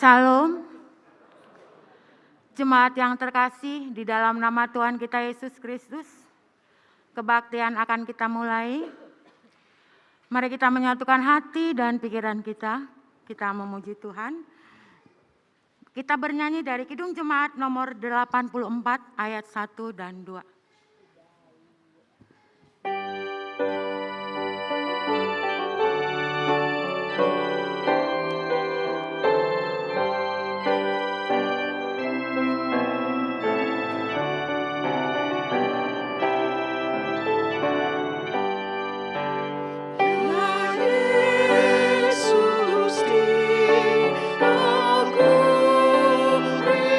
Salam, jemaat yang terkasih di dalam nama Tuhan kita Yesus Kristus. Kebaktian akan kita mulai. Mari kita menyatukan hati dan pikiran kita. Kita memuji Tuhan. Kita bernyanyi dari Kidung Jemaat nomor 84 ayat 1 dan 2.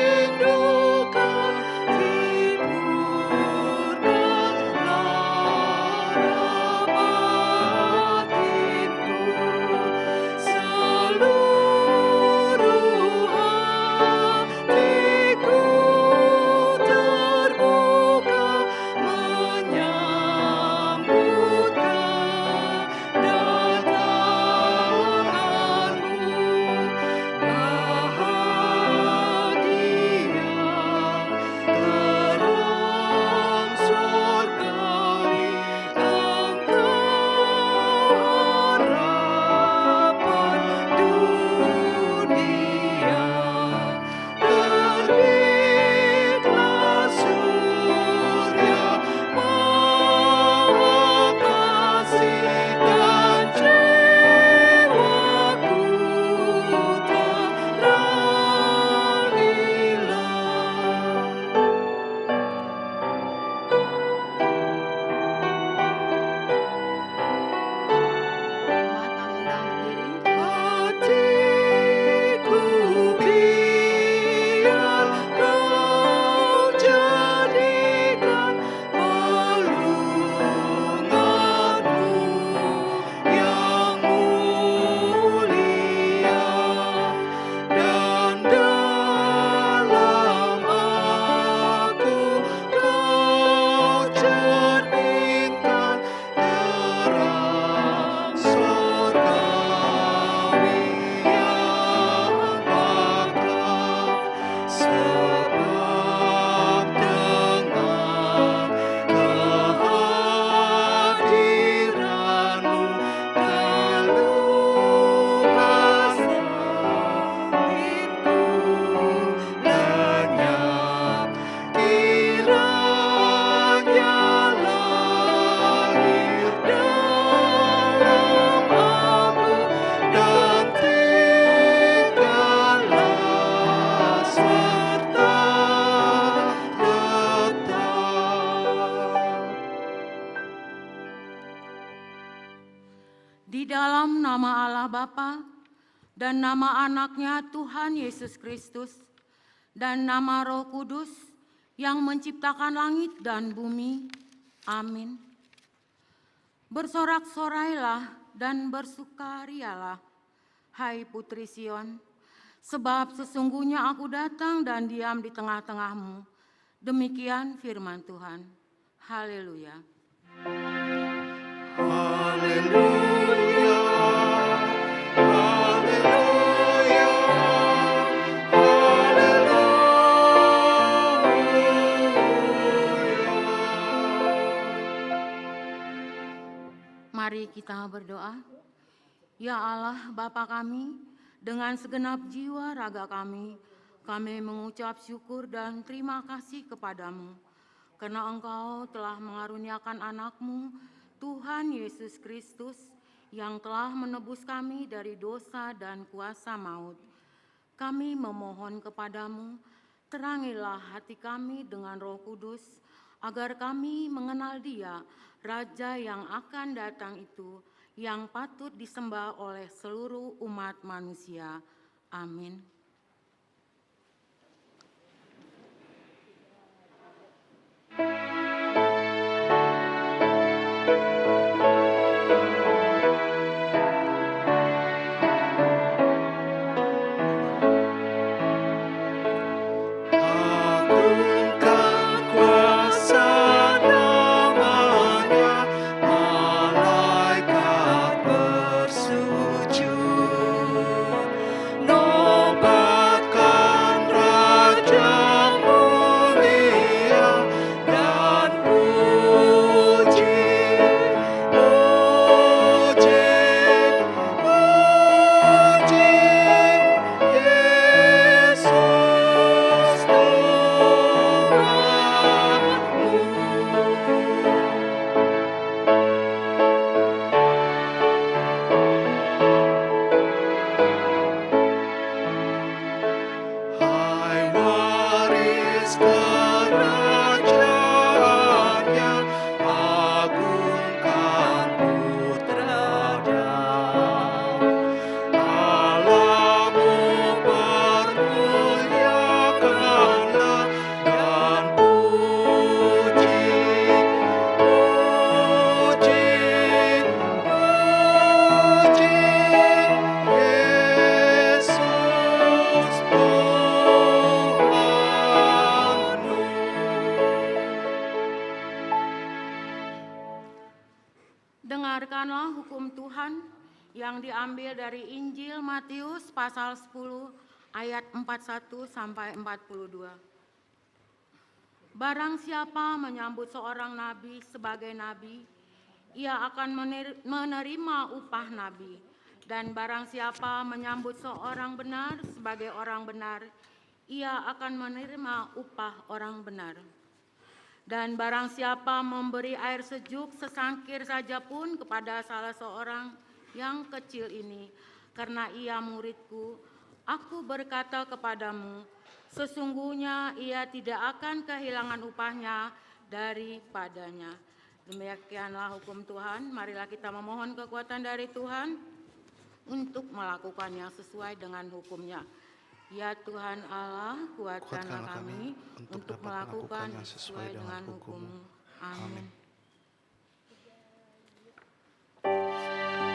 Rindukan tipu Di dalam nama Allah Bapa dan nama anaknya Tuhan Yesus Kristus dan nama Roh Kudus yang menciptakan langit dan bumi. Amin. Bersorak-sorailah dan bersukarialah, hai putri Sion, sebab sesungguhnya aku datang dan diam di tengah-tengahmu. Demikian firman Tuhan. Haleluya. Haleluya. Haleluya. Mari kita berdoa. Ya Allah, Bapa kami, dengan segenap jiwa raga kami mengucap syukur dan terima kasih kepadamu, karena Engkau telah mengaruniakan anak-Mu, Tuhan Yesus Kristus, yang telah menebus kami dari dosa dan kuasa maut. Kami memohon kepadamu, terangilah hati kami dengan Roh Kudus, agar kami mengenal Dia, Raja yang akan datang itu, yang patut disembah oleh seluruh umat manusia. Amin. Dengarkanlah hukum Tuhan yang diambil dari Injil Matius pasal 10 ayat 41 sampai 42. Barang siapa menyambut seorang nabi sebagai nabi, ia akan menerima upah nabi. Dan barang siapa menyambut seorang benar sebagai orang benar, ia akan menerima upah orang benar. Dan barang siapa memberi air sejuk sesangkir saja pun kepada salah seorang yang kecil ini, karena ia muridku, aku berkata kepadamu, sesungguhnya ia tidak akan kehilangan upahnya daripadanya. Demikianlah hukum Tuhan. Marilah kita memohon kekuatan dari Tuhan untuk melakukan yang sesuai dengan hukum-Nya. Ya Tuhan Allah, kuatkanlah kami untuk melakukan yang sesuai dengan hukum-Mu. Amin. Terima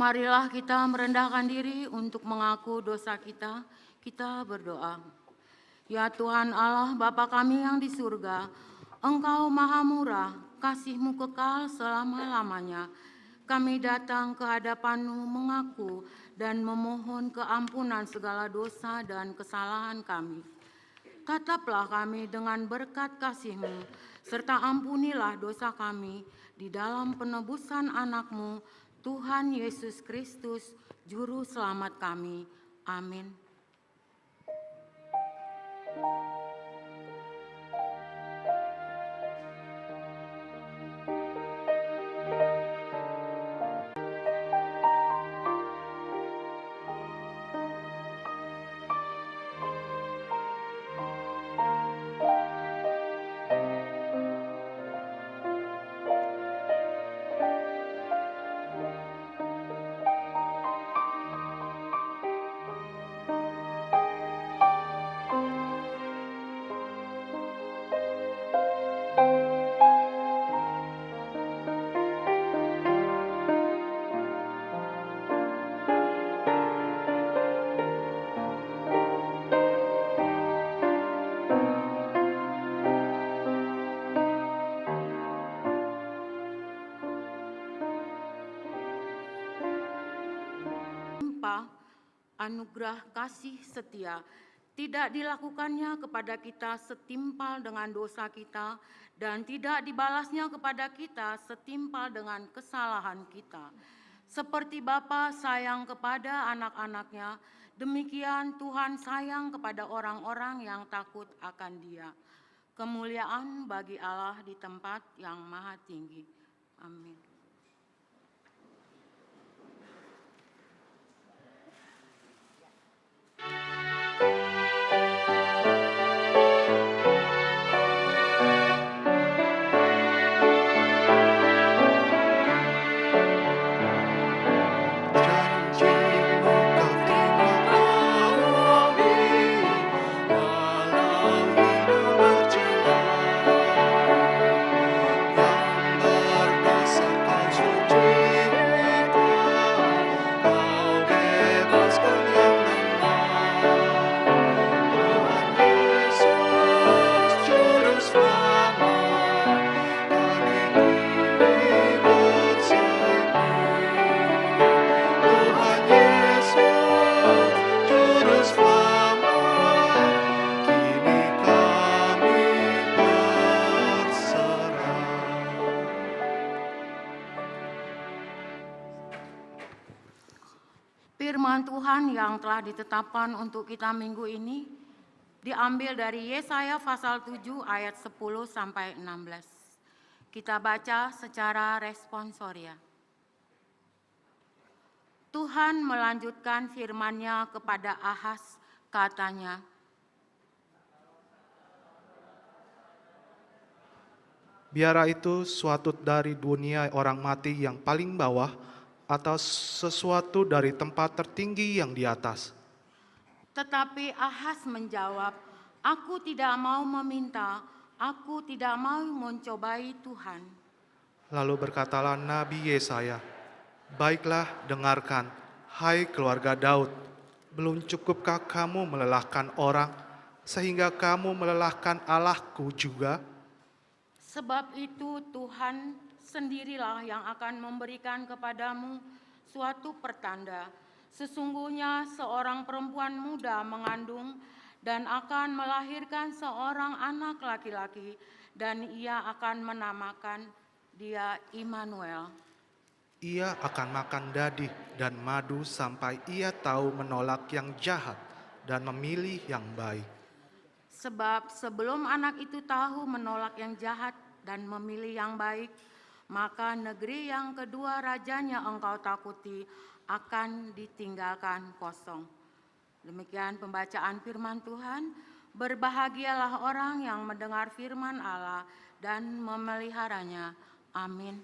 Marilah kita merendahkan diri untuk mengaku dosa kita. Kita berdoa. Ya Tuhan Allah Bapa kami yang di surga, Engkau maha murah, kasih-Mu kekal selama-lamanya. Kami datang ke hadapan-Mu mengaku dan memohon keampunan segala dosa dan kesalahan kami. Tataplah kami dengan berkat kasih-Mu, serta ampunilah dosa kami di dalam penebusan anak-Mu, Tuhan Yesus Kristus, Juru Selamat kami. Amin. Anugerah kasih setia tidak dilakukannya kepada kita setimpal dengan dosa kita dan tidak dibalasnya kepada kita setimpal dengan kesalahan kita. Seperti Bapa sayang kepada anak-anaknya, demikian Tuhan sayang kepada orang-orang yang takut akan Dia. Kemuliaan bagi Allah di tempat yang maha tinggi. Amin. Firman Tuhan yang telah ditetapkan untuk kita minggu ini diambil dari Yesaya pasal 7 ayat 10 sampai 16. Kita baca secara responsoria. Tuhan melanjutkan firman-Nya kepada Ahaz, katanya, biara itu suatu dari dunia orang mati yang paling bawah atau sesuatu dari tempat tertinggi yang di atas. Tetapi Ahaz menjawab, aku tidak mau meminta, aku tidak mau mencobai Tuhan. Lalu berkatalah Nabi Yesaya, baiklah dengarkan, hai keluarga Daud, belum cukupkah kamu melelahkan orang, sehingga kamu melelahkan Allahku juga? Sebab itu Tuhan sendirilah yang akan memberikan kepadamu suatu pertanda. Sesungguhnya seorang perempuan muda mengandung dan akan melahirkan seorang anak laki-laki, dan ia akan menamakan dia Immanuel. Ia akan makan dadih dan madu sampai ia tahu menolak yang jahat dan memilih yang baik. Sebab sebelum anak itu tahu menolak yang jahat dan memilih yang baik, maka negeri yang kedua rajanya engkau takuti akan ditinggalkan kosong. Demikian pembacaan firman Tuhan. Berbahagialah orang yang mendengar firman Allah dan memeliharanya. Amin.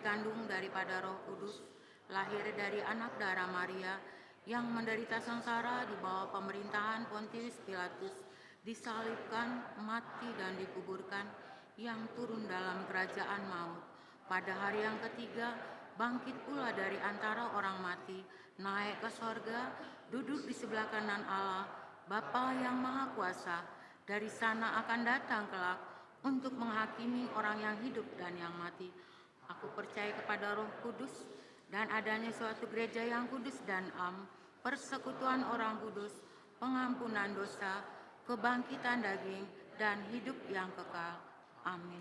dikandung daripada Roh Kudus, lahir dari anak darah Maria, yang menderita sengsara di bawah pemerintahan Pontius Pilatus, disalibkan, mati dan dikuburkan, yang turun dalam kerajaan maut. Pada hari yang ketiga, bangkit pula dari antara orang mati, naik ke sorga, duduk di sebelah kanan Allah, Bapa yang Maha Kuasa. Dari sana akan datang kelak untuk menghakimi orang yang hidup dan yang mati. Aku percaya kepada Roh Kudus dan adanya suatu gereja yang kudus dan am, persekutuan orang kudus, pengampunan dosa, kebangkitan daging, dan hidup yang kekal. Amin.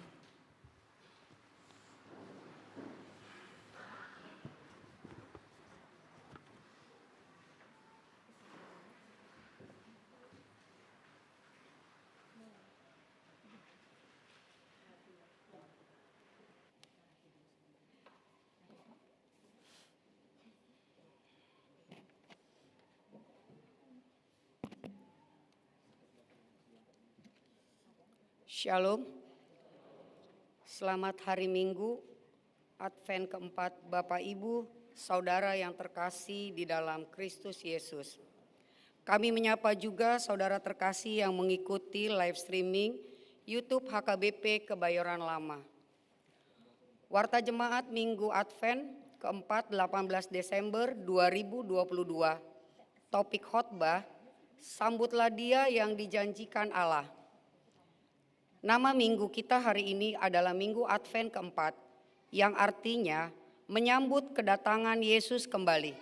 Shalom, selamat hari Minggu, Advent keempat Bapak Ibu, Saudara yang terkasih di dalam Kristus Yesus. Kami menyapa juga saudara terkasih yang mengikuti live streaming YouTube HKBP Kebayoran Lama. Warta Jemaat Minggu Advent keempat 18 Desember 2022, topik khotbah, sambutlah Dia yang dijanjikan Allah. Nama minggu kita hari ini adalah Minggu Advent keempat, yang artinya menyambut kedatangan Yesus kembali.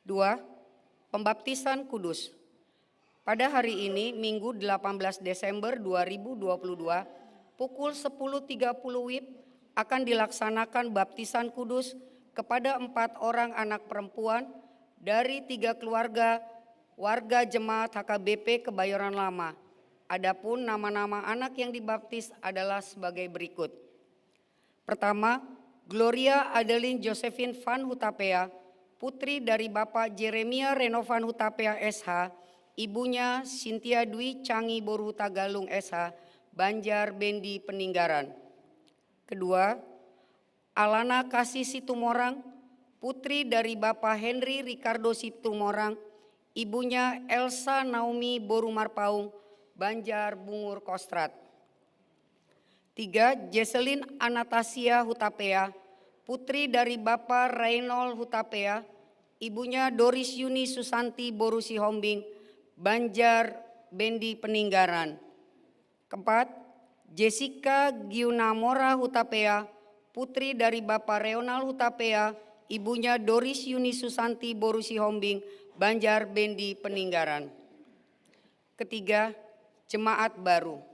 2. Pembaptisan Kudus. Pada hari ini, Minggu 18 Desember 2022, pukul 10.30 WIB akan dilaksanakan baptisan kudus kepada 4 orang anak perempuan dari 3 keluarga warga jemaat HKBP Kebayoran Lama. Adapun nama-nama anak yang dibaptis adalah sebagai berikut. Pertama, Gloria Adeline Josephine Van Hutapea, putri dari Bapak Jeremia Reno Van Hutapea SH, ibunya Cynthia Dwi Cangi Boru Tagalung SH, Banjar Bendi Peninggaran. Kedua, Alana Kasih Situmorang, putri dari Bapak Henry Ricardo Situmorang, ibunya Elsa Naomi Boru Marpaung, Banjar Bungur Kostrat. 3. Jesselyn Anastasia Hutapea, putri dari Bapak Reynold Hutapea, ibunya Doris Yuni Susanti Boru Sihombing, Banjar Bendi Peninggaran. Keempat, Jessica Giunamora Hutapea, putri dari Bapak Reonald Hutapea, ibunya Doris Yuni Susanti Boru Sihombing, Banjar Bendi Peninggaran. Ketiga, Jemaat baru.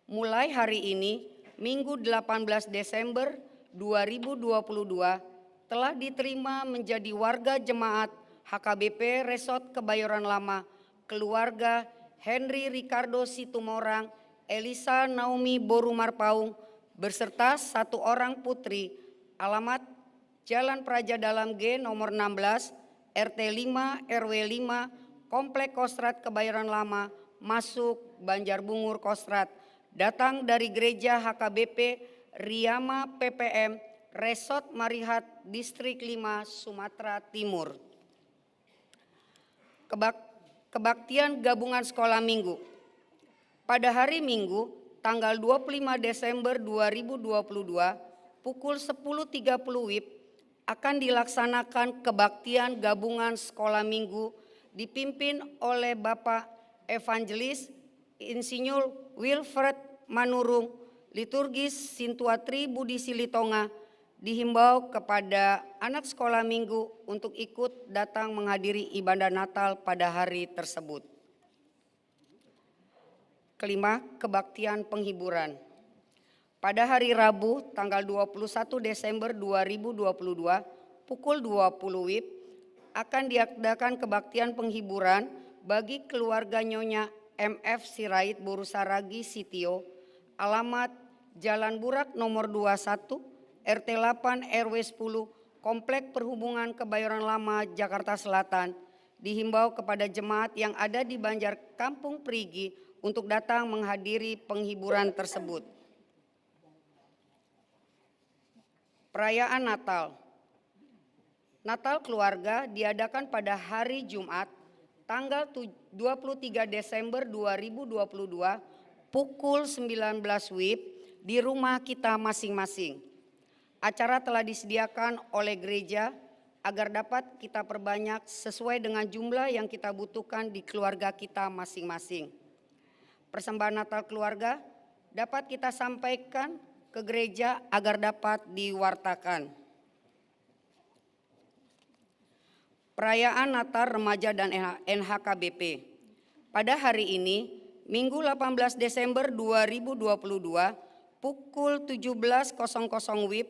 Mulai hari ini, Minggu 18 Desember 2022, telah diterima menjadi warga jemaat HKBP Resort Kebayoran Lama, keluarga Henry Ricardo Situmorang, Elisa Naomi Boru Marpaung, beserta 1 orang putri, alamat Jalan Praja Dalam G nomor 16, RT 5, RW 5, Komplek Kostrat Kebayoran Lama, masuk Banjar Bungur Kostrat, datang dari Gereja HKBP Riyama PPM, Resort Marihat, Distrik 5, Sumatera Timur. Kebaktian Gabungan Sekolah Minggu. Pada hari Minggu, tanggal 25 Desember 2022, pukul 10.30 WIB, akan dilaksanakan kebaktian gabungan sekolah minggu dipimpin oleh Bapak Evangelis Insinyur Wilfred Manurung, liturgis Sintuatri Budi Silitonga, dihimbau kepada anak sekolah minggu untuk ikut datang menghadiri ibadah Natal pada hari tersebut. Kelima, kebaktian penghiburan. Pada hari Rabu tanggal 21 Desember 2022 pukul 20 WIB akan diadakan kebaktian penghiburan bagi keluarga Nyonya MF Sirait Boru Saragi Sitio, alamat Jalan Burak nomor 21, RT 8 RW 10, Komplek Perhubungan Kebayoran Lama, Jakarta Selatan, dihimbau kepada jemaat yang ada di Banjar Kampung Perigi untuk datang menghadiri penghiburan tersebut. Perayaan Natal. Natal keluarga diadakan pada hari Jumat, tanggal 23 Desember 2022, pukul 19 WIB di rumah kita masing-masing. Acara telah disediakan oleh gereja agar dapat kita perbanyak sesuai dengan jumlah yang kita butuhkan di keluarga kita masing-masing. Persembahan Natal keluarga dapat kita sampaikan ke gereja agar dapat diwartakan. Perayaan Natal Remaja dan NHKBP. Pada hari ini, Minggu 18 Desember 2022, pukul 17.00 WIB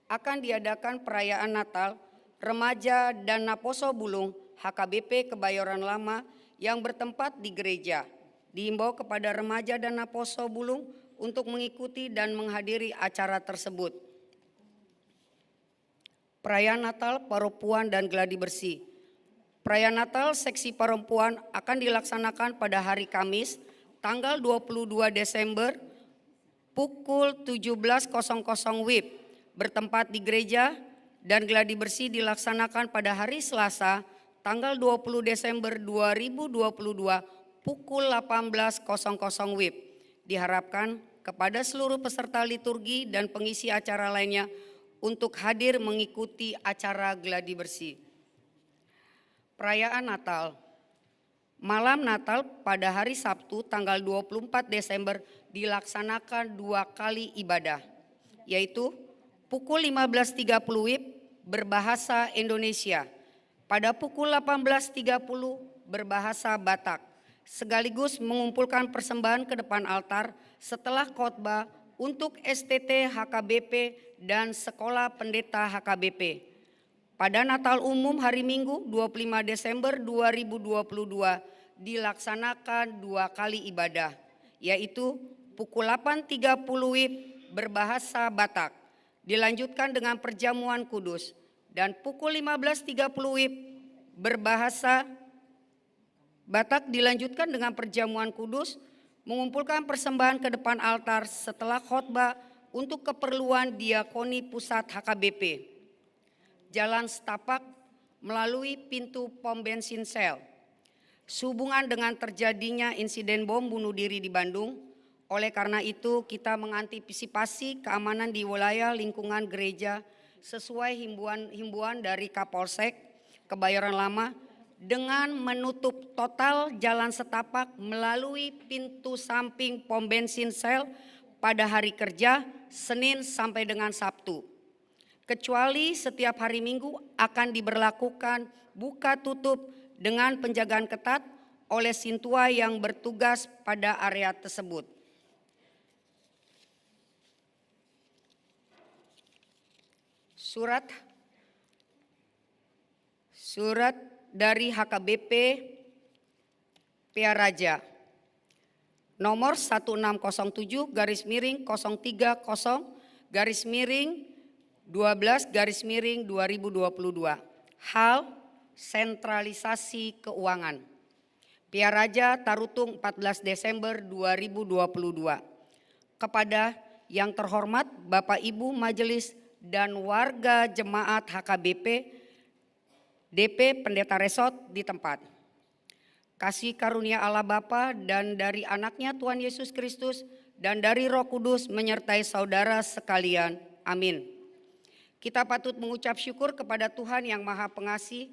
akan diadakan perayaan Natal Remaja dan Naposo Bulung HKBP Kebayoran Lama yang bertempat di gereja. Dihimbau kepada remaja dan Naposo Bulung untuk mengikuti dan menghadiri acara tersebut. Perayaan Natal Perempuan dan Gladi Bersih. Perayaan Natal seksi perempuan akan dilaksanakan pada hari Kamis, tanggal 22 Desember, pukul 17.00 WIB, bertempat di gereja, dan gladi bersih dilaksanakan pada hari Selasa, tanggal 20 Desember 2022, pukul 18.00 WIB. Diharapkan kepada seluruh peserta liturgi dan pengisi acara lainnya untuk hadir mengikuti acara gladi bersih. Perayaan Natal. Malam Natal pada hari Sabtu tanggal 24 Desember dilaksanakan 2 kali ibadah, yaitu pukul 15.30 WIB berbahasa Indonesia, pada pukul 18.30 berbahasa Batak, sekaligus mengumpulkan persembahan ke depan altar setelah khotbah untuk STT HKBP dan Sekolah Pendeta HKBP. Pada Natal umum hari Minggu 25 Desember 2022 dilaksanakan 2 kali ibadah, yaitu pukul 8.30 WIB berbahasa Batak, dilanjutkan dengan perjamuan kudus, dan pukul 15.30 WIB berbahasa Batak dilanjutkan dengan perjamuan kudus, mengumpulkan persembahan ke depan altar setelah khotbah untuk keperluan diakoni pusat HKBP. Jalan setapak melalui pintu pom bensin Shell. Sehubungan dengan terjadinya insiden bom bunuh diri di Bandung, oleh karena itu kita mengantisipasi keamanan di wilayah lingkungan gereja sesuai himbauan dari Kapolsek Kebayoran Lama dengan menutup total jalan setapak melalui pintu samping pom bensin Shell pada hari kerja Senin sampai dengan Sabtu. Kecuali setiap hari Minggu akan diberlakukan buka tutup dengan penjagaan ketat oleh Sintua yang bertugas pada area tersebut. Surat dari HKBP Piaraja nomor 1607/030/12/2022. Hal sentralisasi keuangan. Piaraja Tarutung 14 Desember 2022. Kepada yang terhormat Bapak Ibu Majelis dan warga jemaat HKBP DP Pendeta Resort di tempat. Kasih karunia Allah Bapa dan dari anaknya Tuhan Yesus Kristus dan dari Roh Kudus menyertai saudara sekalian. Amin. Kita patut mengucap syukur kepada Tuhan yang Maha Pengasih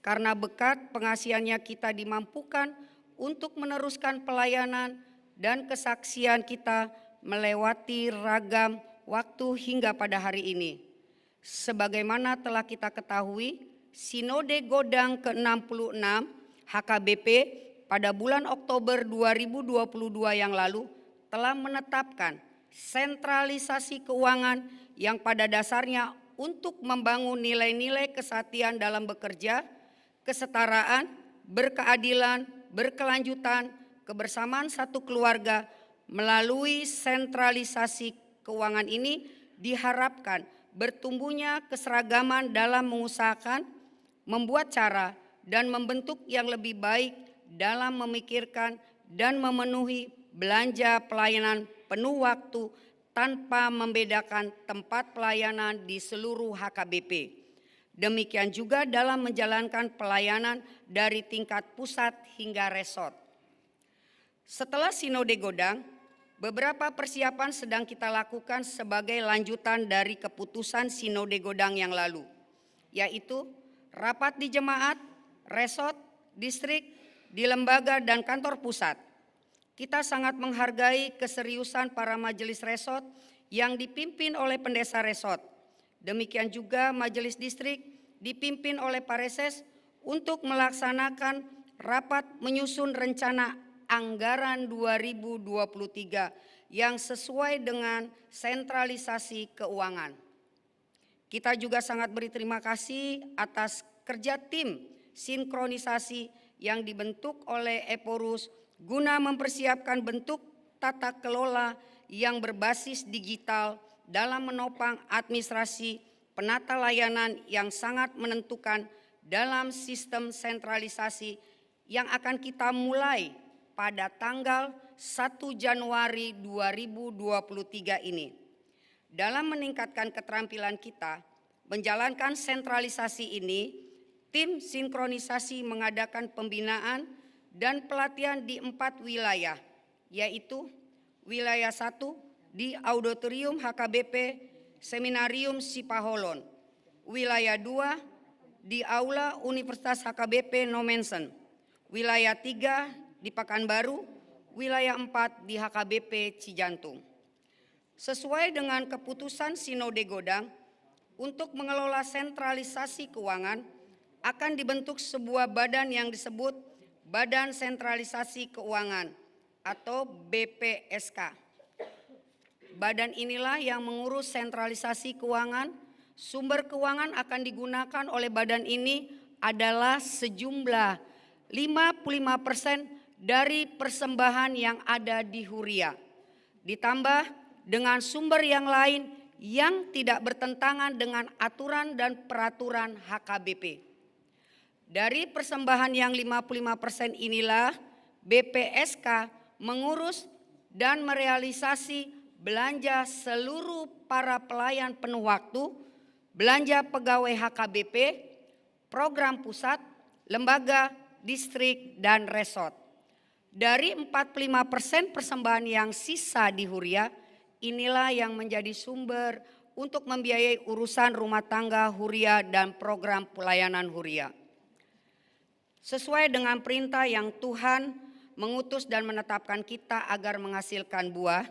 karena berkat pengasihannya kita dimampukan untuk meneruskan pelayanan dan kesaksian kita melewati ragam waktu hingga pada hari ini. Sebagaimana telah kita ketahui, Sinode Godang ke-66 HKBP pada bulan Oktober 2022 yang lalu telah menetapkan sentralisasi keuangan yang pada dasarnya untuk membangun nilai-nilai kesatian dalam bekerja, kesetaraan, berkeadilan, berkelanjutan, kebersamaan satu keluarga. Melalui sentralisasi keuangan ini diharapkan bertumbuhnya keseragaman dalam mengusahakan, membuat cara, dan membentuk yang lebih baik dalam memikirkan dan memenuhi belanja pelayanan penuh waktu tanpa membedakan tempat pelayanan di seluruh HKBP. Demikian juga dalam menjalankan pelayanan dari tingkat pusat hingga resort. Setelah Sinode Godang, beberapa persiapan sedang kita lakukan sebagai lanjutan dari keputusan Sinode Godang yang lalu, yaitu rapat di jemaat, resort, distrik, di lembaga dan kantor pusat. Kita sangat menghargai keseriusan para majelis resort yang dipimpin oleh pendeta resort. Demikian juga majelis distrik dipimpin oleh Pareses untuk melaksanakan rapat menyusun rencana anggaran 2023 yang sesuai dengan sentralisasi keuangan. Kita juga sangat berterima kasih atas kerja tim sinkronisasi yang dibentuk oleh Eporus guna mempersiapkan bentuk tata kelola yang berbasis digital dalam menopang administrasi penata layanan yang sangat menentukan dalam sistem sentralisasi yang akan kita mulai pada tanggal 1 Januari 2023 ini. Dalam meningkatkan keterampilan kita menjalankan sentralisasi ini, tim sinkronisasi mengadakan pembinaan dan pelatihan di 4 wilayah, yaitu wilayah 1 di Auditorium HKBP Seminarium Sipaholon, wilayah 2 di Aula Universitas HKBP Nomensen, wilayah 3 di Pekanbaru, wilayah 4 di HKBP Cijantung. Sesuai dengan keputusan Sinode Godang, untuk mengelola sentralisasi keuangan akan dibentuk sebuah badan yang disebut Badan Sentralisasi Keuangan atau BPSK. Badan inilah yang mengurus sentralisasi keuangan. Sumber keuangan akan digunakan oleh badan ini adalah sejumlah 55% dari persembahan yang ada di Huria. Ditambah dengan sumber yang lain yang tidak bertentangan dengan aturan dan peraturan HKBP. Dari persembahan yang 55% inilah BPSK mengurus dan merealisasi belanja seluruh para pelayan penuh waktu, belanja pegawai HKBP, program pusat, lembaga, distrik, dan resort. Dari 45% persembahan yang sisa di Huria, inilah yang menjadi sumber untuk membiayai urusan rumah tangga Huria dan program pelayanan Huria. Sesuai dengan perintah yang Tuhan mengutus dan menetapkan kita agar menghasilkan buah,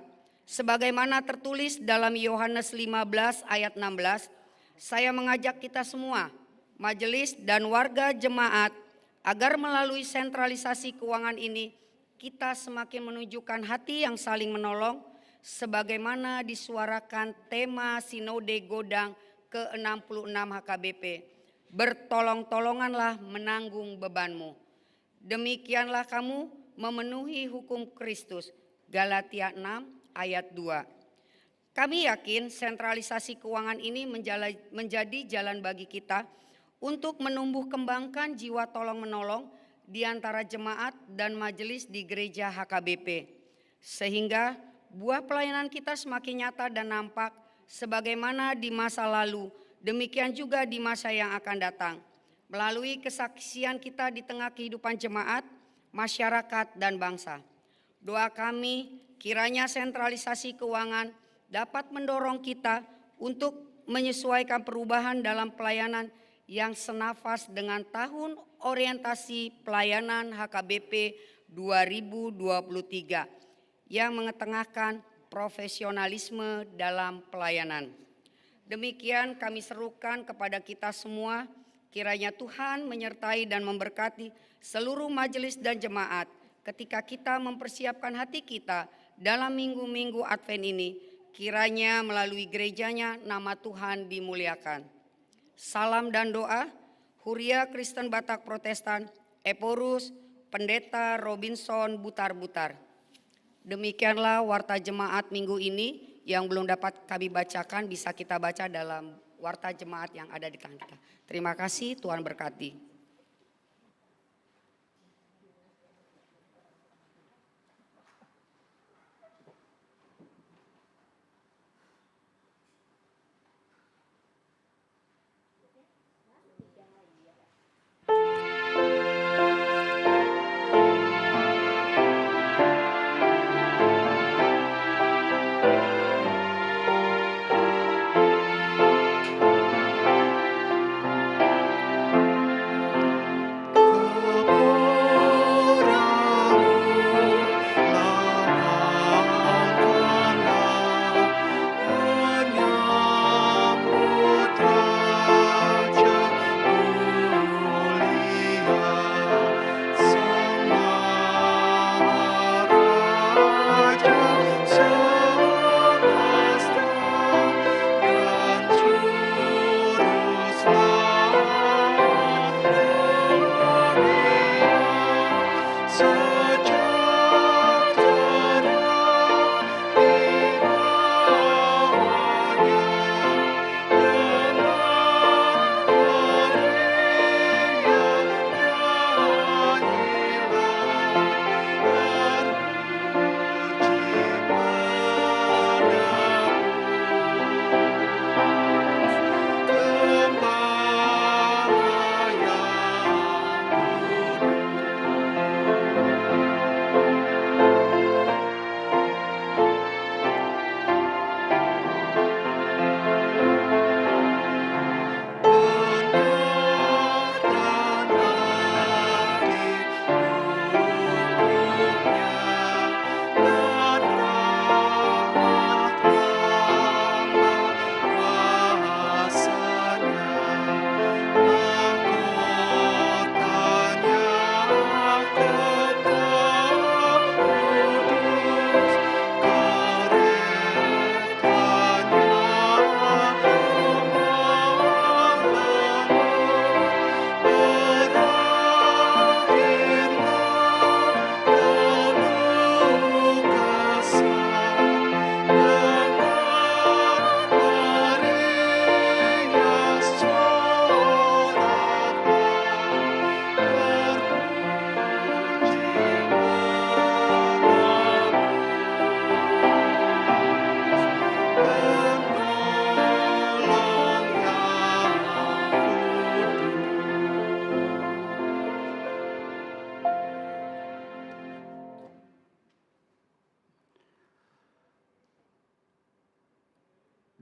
sebagaimana tertulis dalam Yohanes 15 ayat 16, saya mengajak kita semua, majelis dan warga jemaat, agar melalui sentralisasi keuangan ini, kita semakin menunjukkan hati yang saling menolong, sebagaimana disuarakan tema Sinode Godang ke-66 HKBP. Bertolong-tolonganlah menanggung bebanmu. Demikianlah kamu memenuhi hukum Kristus. Galatia 6 ayat 2. Kami yakin sentralisasi keuangan ini menjadi jalan bagi kita untuk menumbuh kembangkan jiwa tolong-menolong di antara jemaat dan majelis di gereja HKBP. Sehingga buah pelayanan kita semakin nyata dan nampak sebagaimana di masa lalu, demikian juga di masa yang akan datang. Melalui kesaksian kita di tengah kehidupan jemaat, masyarakat, dan bangsa. Doa kami kiranya sentralisasi keuangan dapat mendorong kita untuk menyesuaikan perubahan dalam pelayanan yang senafas dengan tahun orientasi pelayanan HKBP 2023 yang mengetengahkan profesionalisme dalam pelayanan. Demikian kami serukan kepada kita semua, kiranya Tuhan menyertai dan memberkati seluruh majelis dan jemaat ketika kita mempersiapkan hati kita dalam minggu-minggu Advent ini, kiranya melalui gerejanya nama Tuhan dimuliakan. Salam dan doa, Huria Kristen Batak Protestan, Eporus, Pendeta Robinson Butar-Butar. Demikianlah warta jemaat minggu ini. Yang belum dapat kami bacakan bisa kita baca dalam warta jemaat yang ada di tangan kita. Terima kasih, Tuhan berkati.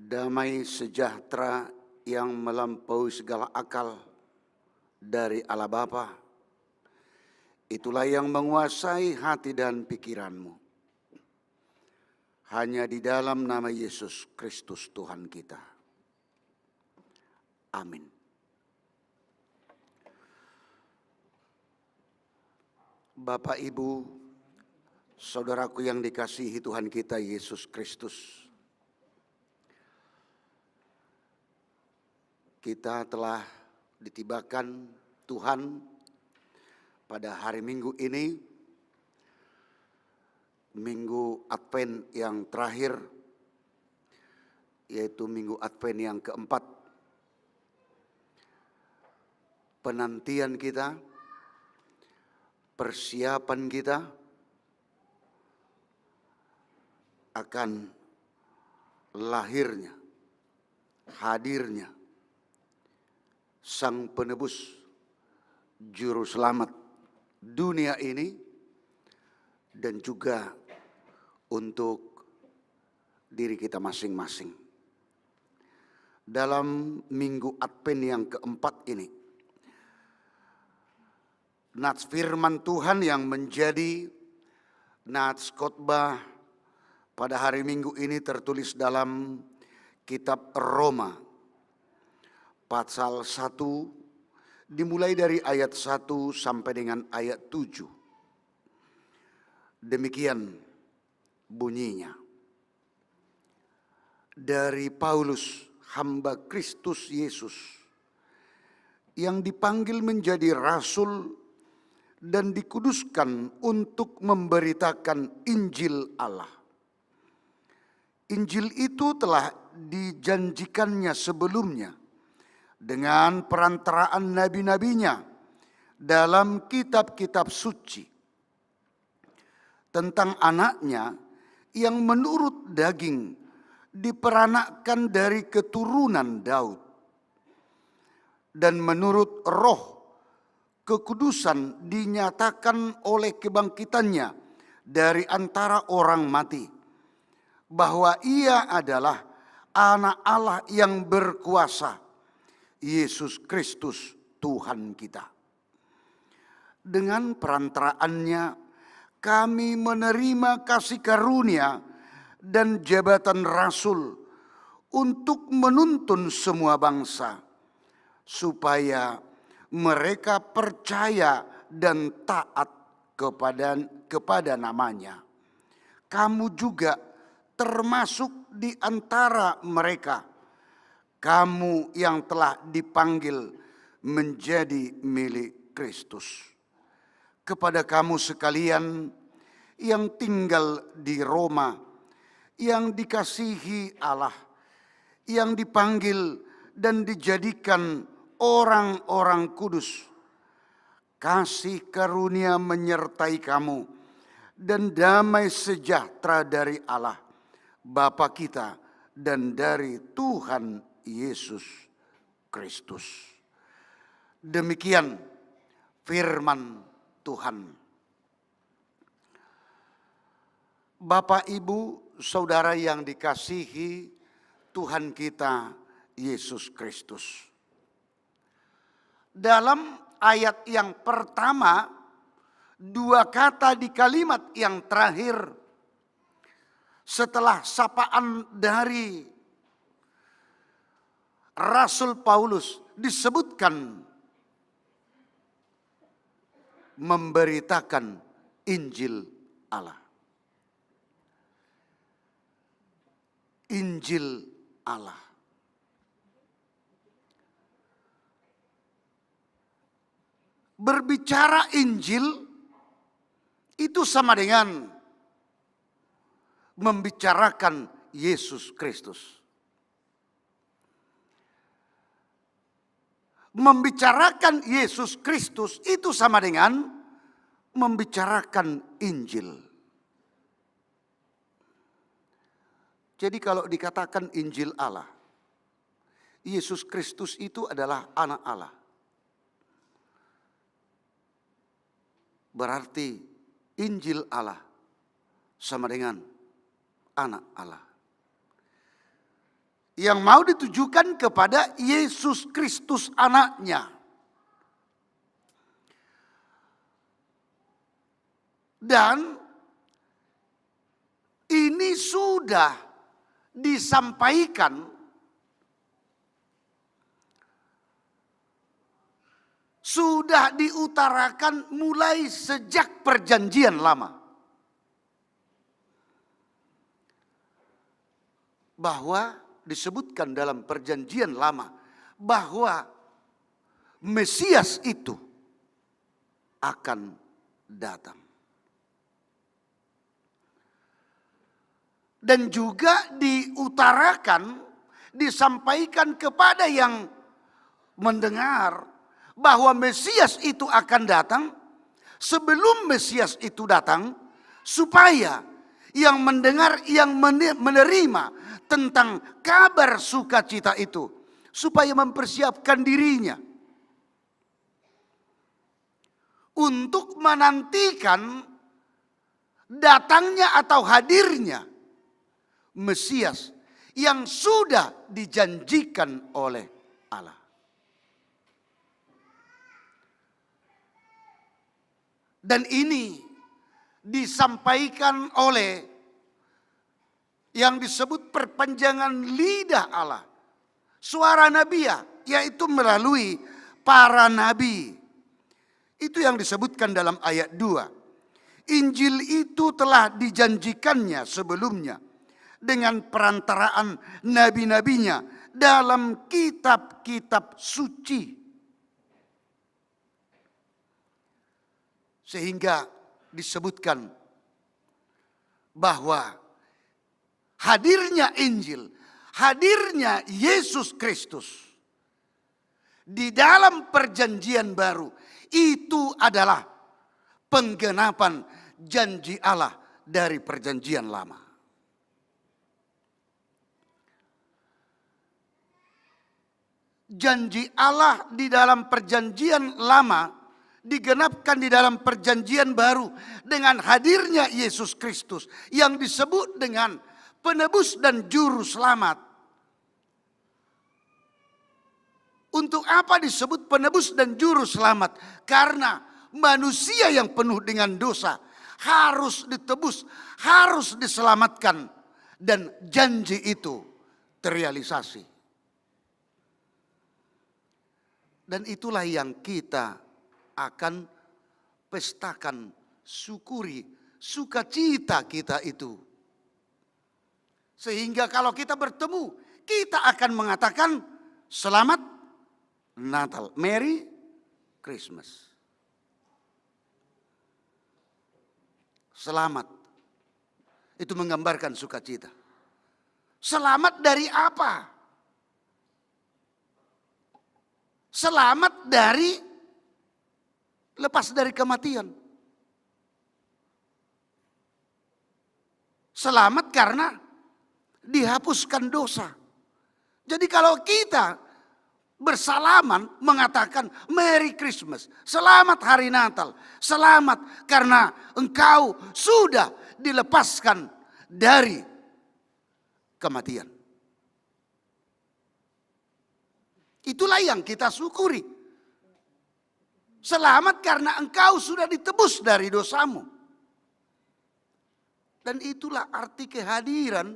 damai sejahtera yang melampaui segala akal dari Allah Bapa, itulah yang menguasai hati dan pikiranmu. Hanya di dalam nama Yesus Kristus Tuhan kita. Amin. Bapak, Ibu, saudaraku yang dikasihi Tuhan kita Yesus Kristus, kita telah ditibakan Tuhan pada hari Minggu ini, Minggu Advent yang terakhir, yaitu Minggu Advent yang keempat. Penantian kita, persiapan kita akan lahirnya, hadirnya Sang Penebus, Juru Selamat dunia ini, dan juga untuk diri kita masing-masing. Dalam Minggu Advent yang keempat ini, nats firman Tuhan yang menjadi nats khotbah pada hari Minggu ini tertulis dalam kitab Roma pasal 1 dimulai dari ayat 1 sampai dengan ayat 7. Demikian bunyinya. Dari Paulus, hamba Kristus Yesus, yang dipanggil menjadi rasul dan dikuduskan untuk memberitakan Injil Allah. Injil itu telah dijanjikannya sebelumnya dengan perantaraan nabi-nabinya dalam kitab-kitab suci tentang anaknya yang menurut daging diperanakkan dari keturunan Daud dan menurut roh kekudusan dinyatakan oleh kebangkitannya dari antara orang mati, bahwa ia adalah anak Allah yang berkuasa, Yesus Kristus Tuhan kita. Dengan perantaraannya kami menerima kasih karunia dan jabatan rasul untuk menuntun semua bangsa, supaya mereka percaya dan taat kepada namanya. Kamu juga termasuk di antara mereka, kamu yang telah dipanggil menjadi milik Kristus. Kepada kamu sekalian yang tinggal di Roma, yang dikasihi Allah, yang dipanggil dan dijadikan orang-orang kudus, kasih karunia menyertai kamu dan damai sejahtera dari Allah Bapa kita dan dari Tuhan Yesus Kristus. Demikian firman Tuhan. Bapak, Ibu, saudara yang dikasihi Tuhan kita Yesus Kristus. Dalam ayat yang pertama, dua kata di kalimat yang terakhir setelah sapaan dari Rasul Paulus disebutkan memberitakan Injil Allah. Injil Allah. Berbicara Injil itu sama dengan membicarakan Yesus Kristus. Membicarakan Yesus Kristus itu sama dengan membicarakan Injil. Jadi kalau dikatakan Injil Allah, Yesus Kristus itu adalah anak Allah. Berarti Injil Allah sama dengan anak Allah. yang mau ditujukan kepada Yesus Kristus anaknya. Dan ini sudah disampaikan, sudah diutarakan mulai sejak Perjanjian Lama. Bahwa disebutkan dalam Perjanjian Lama bahwa Mesias itu akan datang. Dan juga diutarakan, disampaikan kepada yang mendengar bahwa Mesias itu akan datang sebelum Mesias itu datang, supaya yang mendengar, yang menerima tentang kabar sukacita itu, supaya mempersiapkan dirinya untuk menantikan datangnya atau hadirnya Mesias yang sudah dijanjikan oleh Allah. Dan ini disampaikan oleh yang disebut perpanjangan lidah Allah, suara nabiya, yaitu melalui para nabi. Itu yang disebutkan dalam ayat 2. Injil itu telah dijanjikannya sebelumnya dengan perantaraan nabi-nabinya dalam kitab-kitab suci. Sehingga disebutkan bahwa hadirnya Injil, hadirnya Yesus Kristus di dalam Perjanjian Baru itu adalah penggenapan janji Allah dari Perjanjian Lama. Janji Allah di dalam Perjanjian Lama digenapkan di dalam Perjanjian Baru dengan hadirnya Yesus Kristus yang disebut dengan penebus dan juru selamat. Untuk apa disebut penebus dan juru selamat? Karena manusia yang penuh dengan dosa harus ditebus, harus diselamatkan, dan janji itu terrealisasi. Dan itulah yang kita akan pestakan, syukuri, sukacita kita itu. Sehingga kalau kita bertemu, kita akan mengatakan selamat Natal, Merry Christmas. Selamat. Itu menggambarkan sukacita. Selamat dari apa? Selamat dari lepas dari kematian. Selamat karena dihapuskan dosa. Jadi kalau kita bersalaman mengatakan Merry Christmas, selamat hari Natal, selamat karena engkau sudah dilepaskan dari kematian. Itulah yang kita syukuri. Selamat karena engkau sudah ditebus dari dosamu. Dan itulah arti kehadiran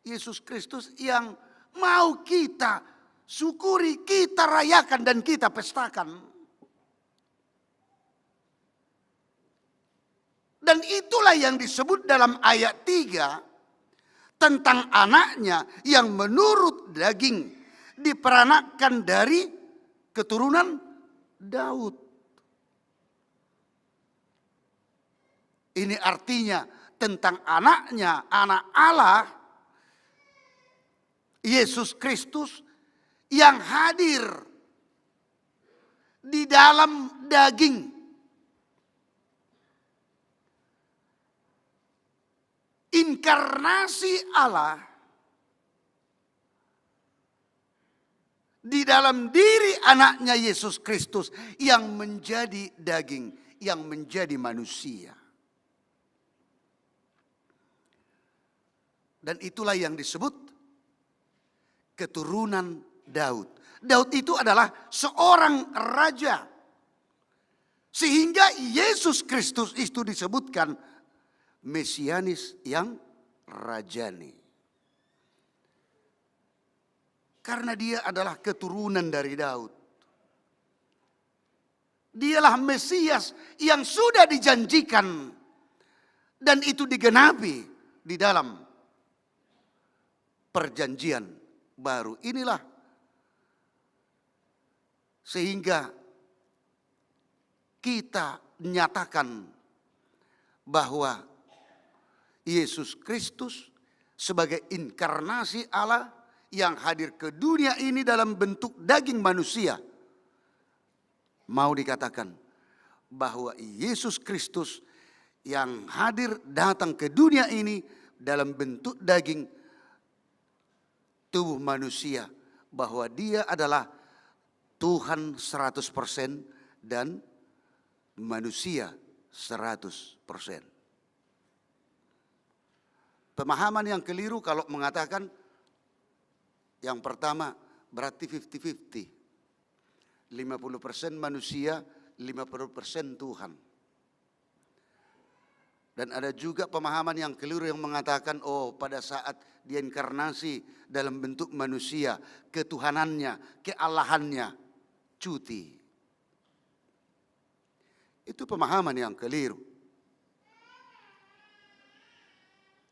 Yesus Kristus yang mau kita syukuri, kita rayakan dan kita pestakan. Dan itulah yang disebut dalam ayat 3 tentang anaknya yang menurut daging diperanakkan dari keturunan Daud. Ini artinya tentang anaknya, anak Allah, Yesus Kristus yang hadir di dalam daging. Inkarnasi Allah di dalam diri anaknya Yesus Kristus yang menjadi daging, yang menjadi manusia. Dan itulah yang disebut keturunan Daud. Daud itu adalah seorang raja. Sehingga Yesus Kristus itu disebutkan Mesianis yang rajani. Karena dia adalah keturunan dari Daud. Dialah Mesias yang sudah dijanjikan dan itu digenapi di dalam perjanjian baru. Inilah sehingga kita nyatakan bahwa Yesus Kristus sebagai inkarnasi Allah yang hadir ke dunia ini dalam bentuk daging manusia. Mau dikatakan bahwa Yesus Kristus yang hadir datang ke dunia ini dalam bentuk daging tubuh manusia. Bahwa dia adalah Tuhan 100% dan manusia 100%. Pemahaman yang keliru kalau mengatakan yang pertama berarti 50-50. 50% manusia, 50% Tuhan. Dan ada juga pemahaman yang keliru yang mengatakan, oh pada saat diinkarnasi dalam bentuk manusia, ketuhanannya, kealahannya cuti. Itu pemahaman yang keliru.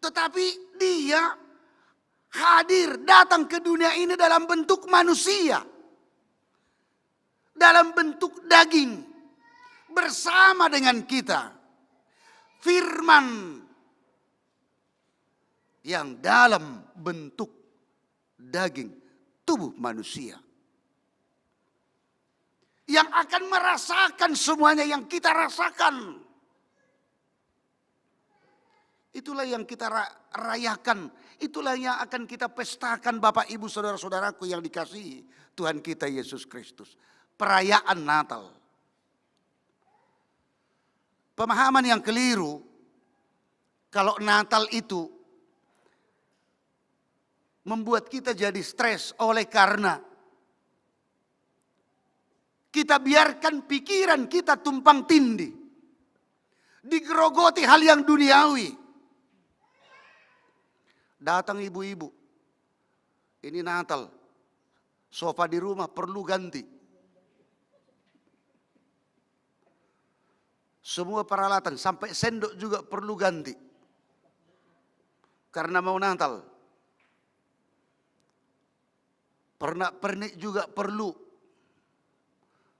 Tetapi dia hadir datang ke dunia ini dalam bentuk manusia. Dalam bentuk daging bersama dengan kita. Firman yang dalam bentuk daging tubuh manusia. Yang akan merasakan semuanya yang kita rasakan. Itulah yang kita rayakan. Itulah yang akan kita pestakan Bapak Ibu Saudara-saudaraku yang dikasihi Tuhan kita Yesus Kristus. Perayaan Natal. Pemahaman yang keliru, kalau Natal itu membuat kita jadi stres oleh karena kita biarkan pikiran kita tumpang tindih. Digerogoti hal yang duniawi. Datang ibu-ibu, ini Natal, sofa di rumah perlu ganti. Semua peralatan sampai sendok juga perlu ganti. Karena mau Natal. Pernak-pernik juga perlu.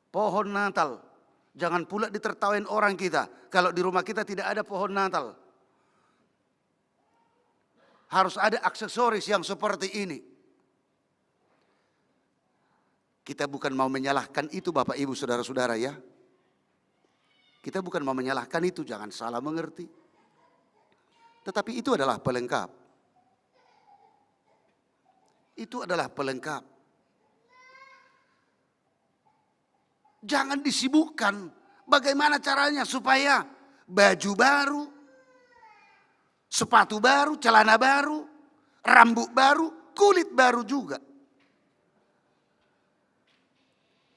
Pohon Natal. Jangan pula ditertawain orang kita. Kalau di rumah kita tidak ada pohon Natal. Harus ada aksesoris yang seperti ini. Kita bukan mau menyalahkan itu Bapak Ibu Saudara-saudara ya. Kita bukan mau menyalahkan itu, jangan salah mengerti. Tetapi itu adalah pelengkap. Itu adalah pelengkap. Jangan disibukkan bagaimana caranya supaya baju baru, sepatu baru, celana baru, rambut baru, kulit baru juga.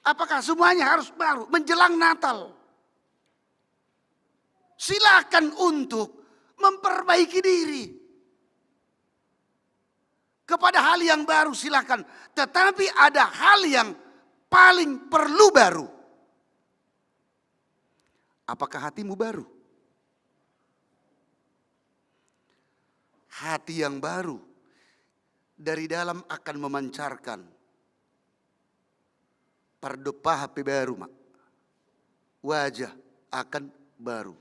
Apakah semuanya harus baru menjelang Natal? Silakan untuk memperbaiki diri. Kepada hal yang baru silakan. Tetapi ada hal yang paling perlu baru. Apakah hatimu baru? Hati yang baru dari dalam akan memancarkan pardopah HP baru, mak. Wajah akan baru.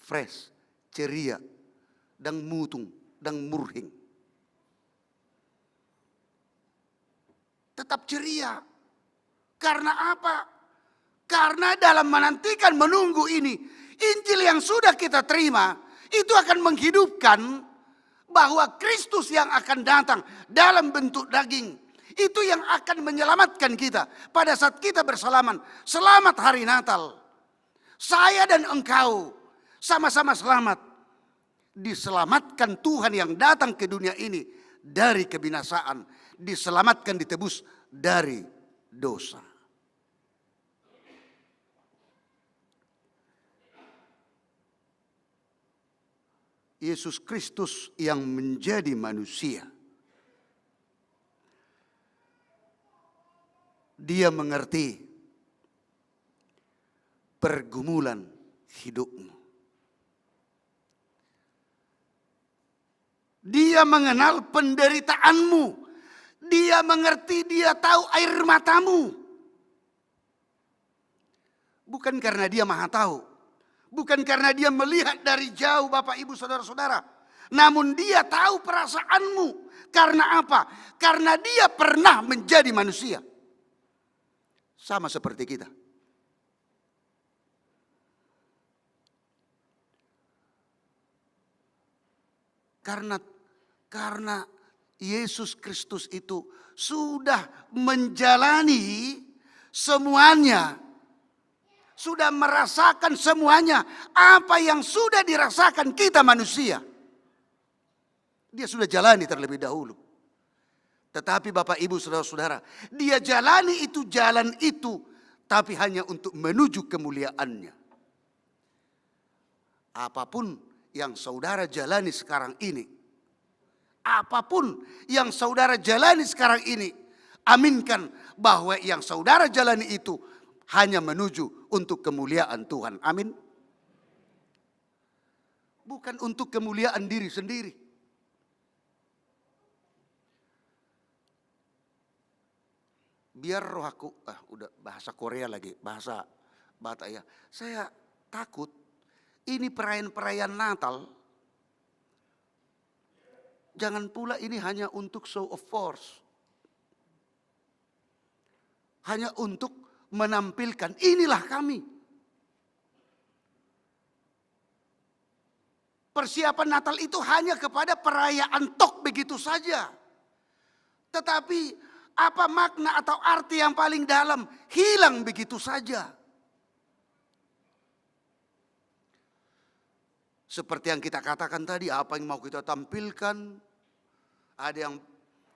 Fresh, ceria, dan mutung, dan murhing. Tetap ceria. Karena apa? Karena dalam menantikan menunggu ini, Injil yang sudah kita terima, itu akan menghidupkan bahwa Kristus yang akan datang dalam bentuk daging. Itu yang akan menyelamatkan kita pada saat kita bersalaman. Selamat hari Natal. Saya dan engkau sama-sama selamat. Diselamatkan Tuhan yang datang ke dunia ini dari kebinasaan, diselamatkan, ditebus dari dosa. Yesus Kristus yang menjadi manusia, Dia mengerti pergumulan hidupmu. Dia mengenal penderitaanmu. Dia mengerti, Dia tahu air matamu. Bukan karena Dia maha tahu. Bukan karena Dia melihat dari jauh, Bapak, Ibu, Saudara-saudara. Namun Dia tahu perasaanmu. Karena apa? Karena Dia pernah menjadi manusia. Sama seperti kita. Karena Yesus Kristus itu sudah menjalani semuanya. Sudah merasakan semuanya. Apa yang sudah dirasakan kita manusia. Dia sudah jalani terlebih dahulu. Tetapi Bapak, Ibu, Saudara-saudara, Dia jalani itu jalan itu, tapi hanya untuk menuju kemuliaannya. Apapun yang saudara jalani sekarang ini, apapun yang saudara jalani sekarang ini, aminkan bahwa yang saudara jalani itu hanya menuju untuk kemuliaan Tuhan. Amin. Bukan untuk kemuliaan diri sendiri. Biar roh aku, udah bahasa Korea lagi, bahasa Batak ya. Saya takut ini perayaan-perayaan Natal, jangan pula ini hanya untuk show of force. Hanya untuk menampilkan, inilah kami. Persiapan Natal itu hanya kepada perayaan tok begitu saja. Tetapi apa makna atau arti yang paling dalam hilang begitu saja. Seperti yang kita katakan tadi, apa yang mau kita tampilkan, ada yang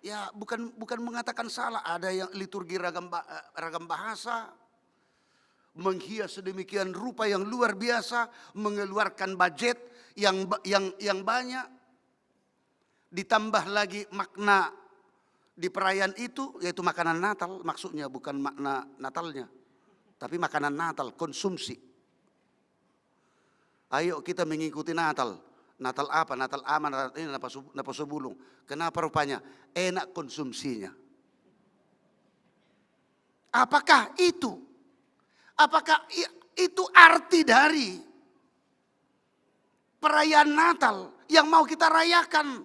ya bukan mengatakan salah, ada yang liturgi ragam bahasa, menghias sedemikian rupa yang luar biasa, mengeluarkan budget yang banyak, ditambah lagi makna di perayaan itu, yaitu makanan Natal, maksudnya bukan makna Natalnya, tapi makanan Natal, konsumsi. Ayo kita mengikuti Natal. Natal apa? Natal aman, Natal ini, Natal sebulung. Kenapa rupanya? Enak konsumsinya. Apakah itu? Apakah itu arti dari perayaan Natal yang mau kita rayakan?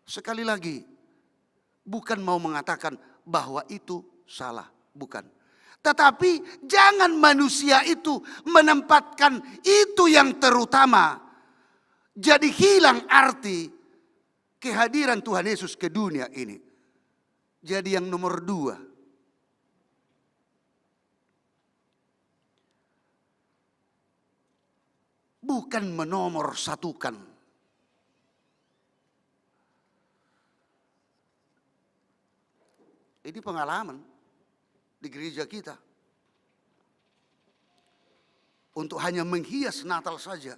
Sekali lagi, bukan mau mengatakan bahwa itu salah, bukan. Tetapi jangan manusia itu menempatkan itu yang terutama. Jadi hilang arti kehadiran Tuhan Yesus ke dunia ini. Jadi yang nomor 2. Bukan menomor satukan. Ini pengalaman di gereja kita. Untuk hanya menghias Natal saja.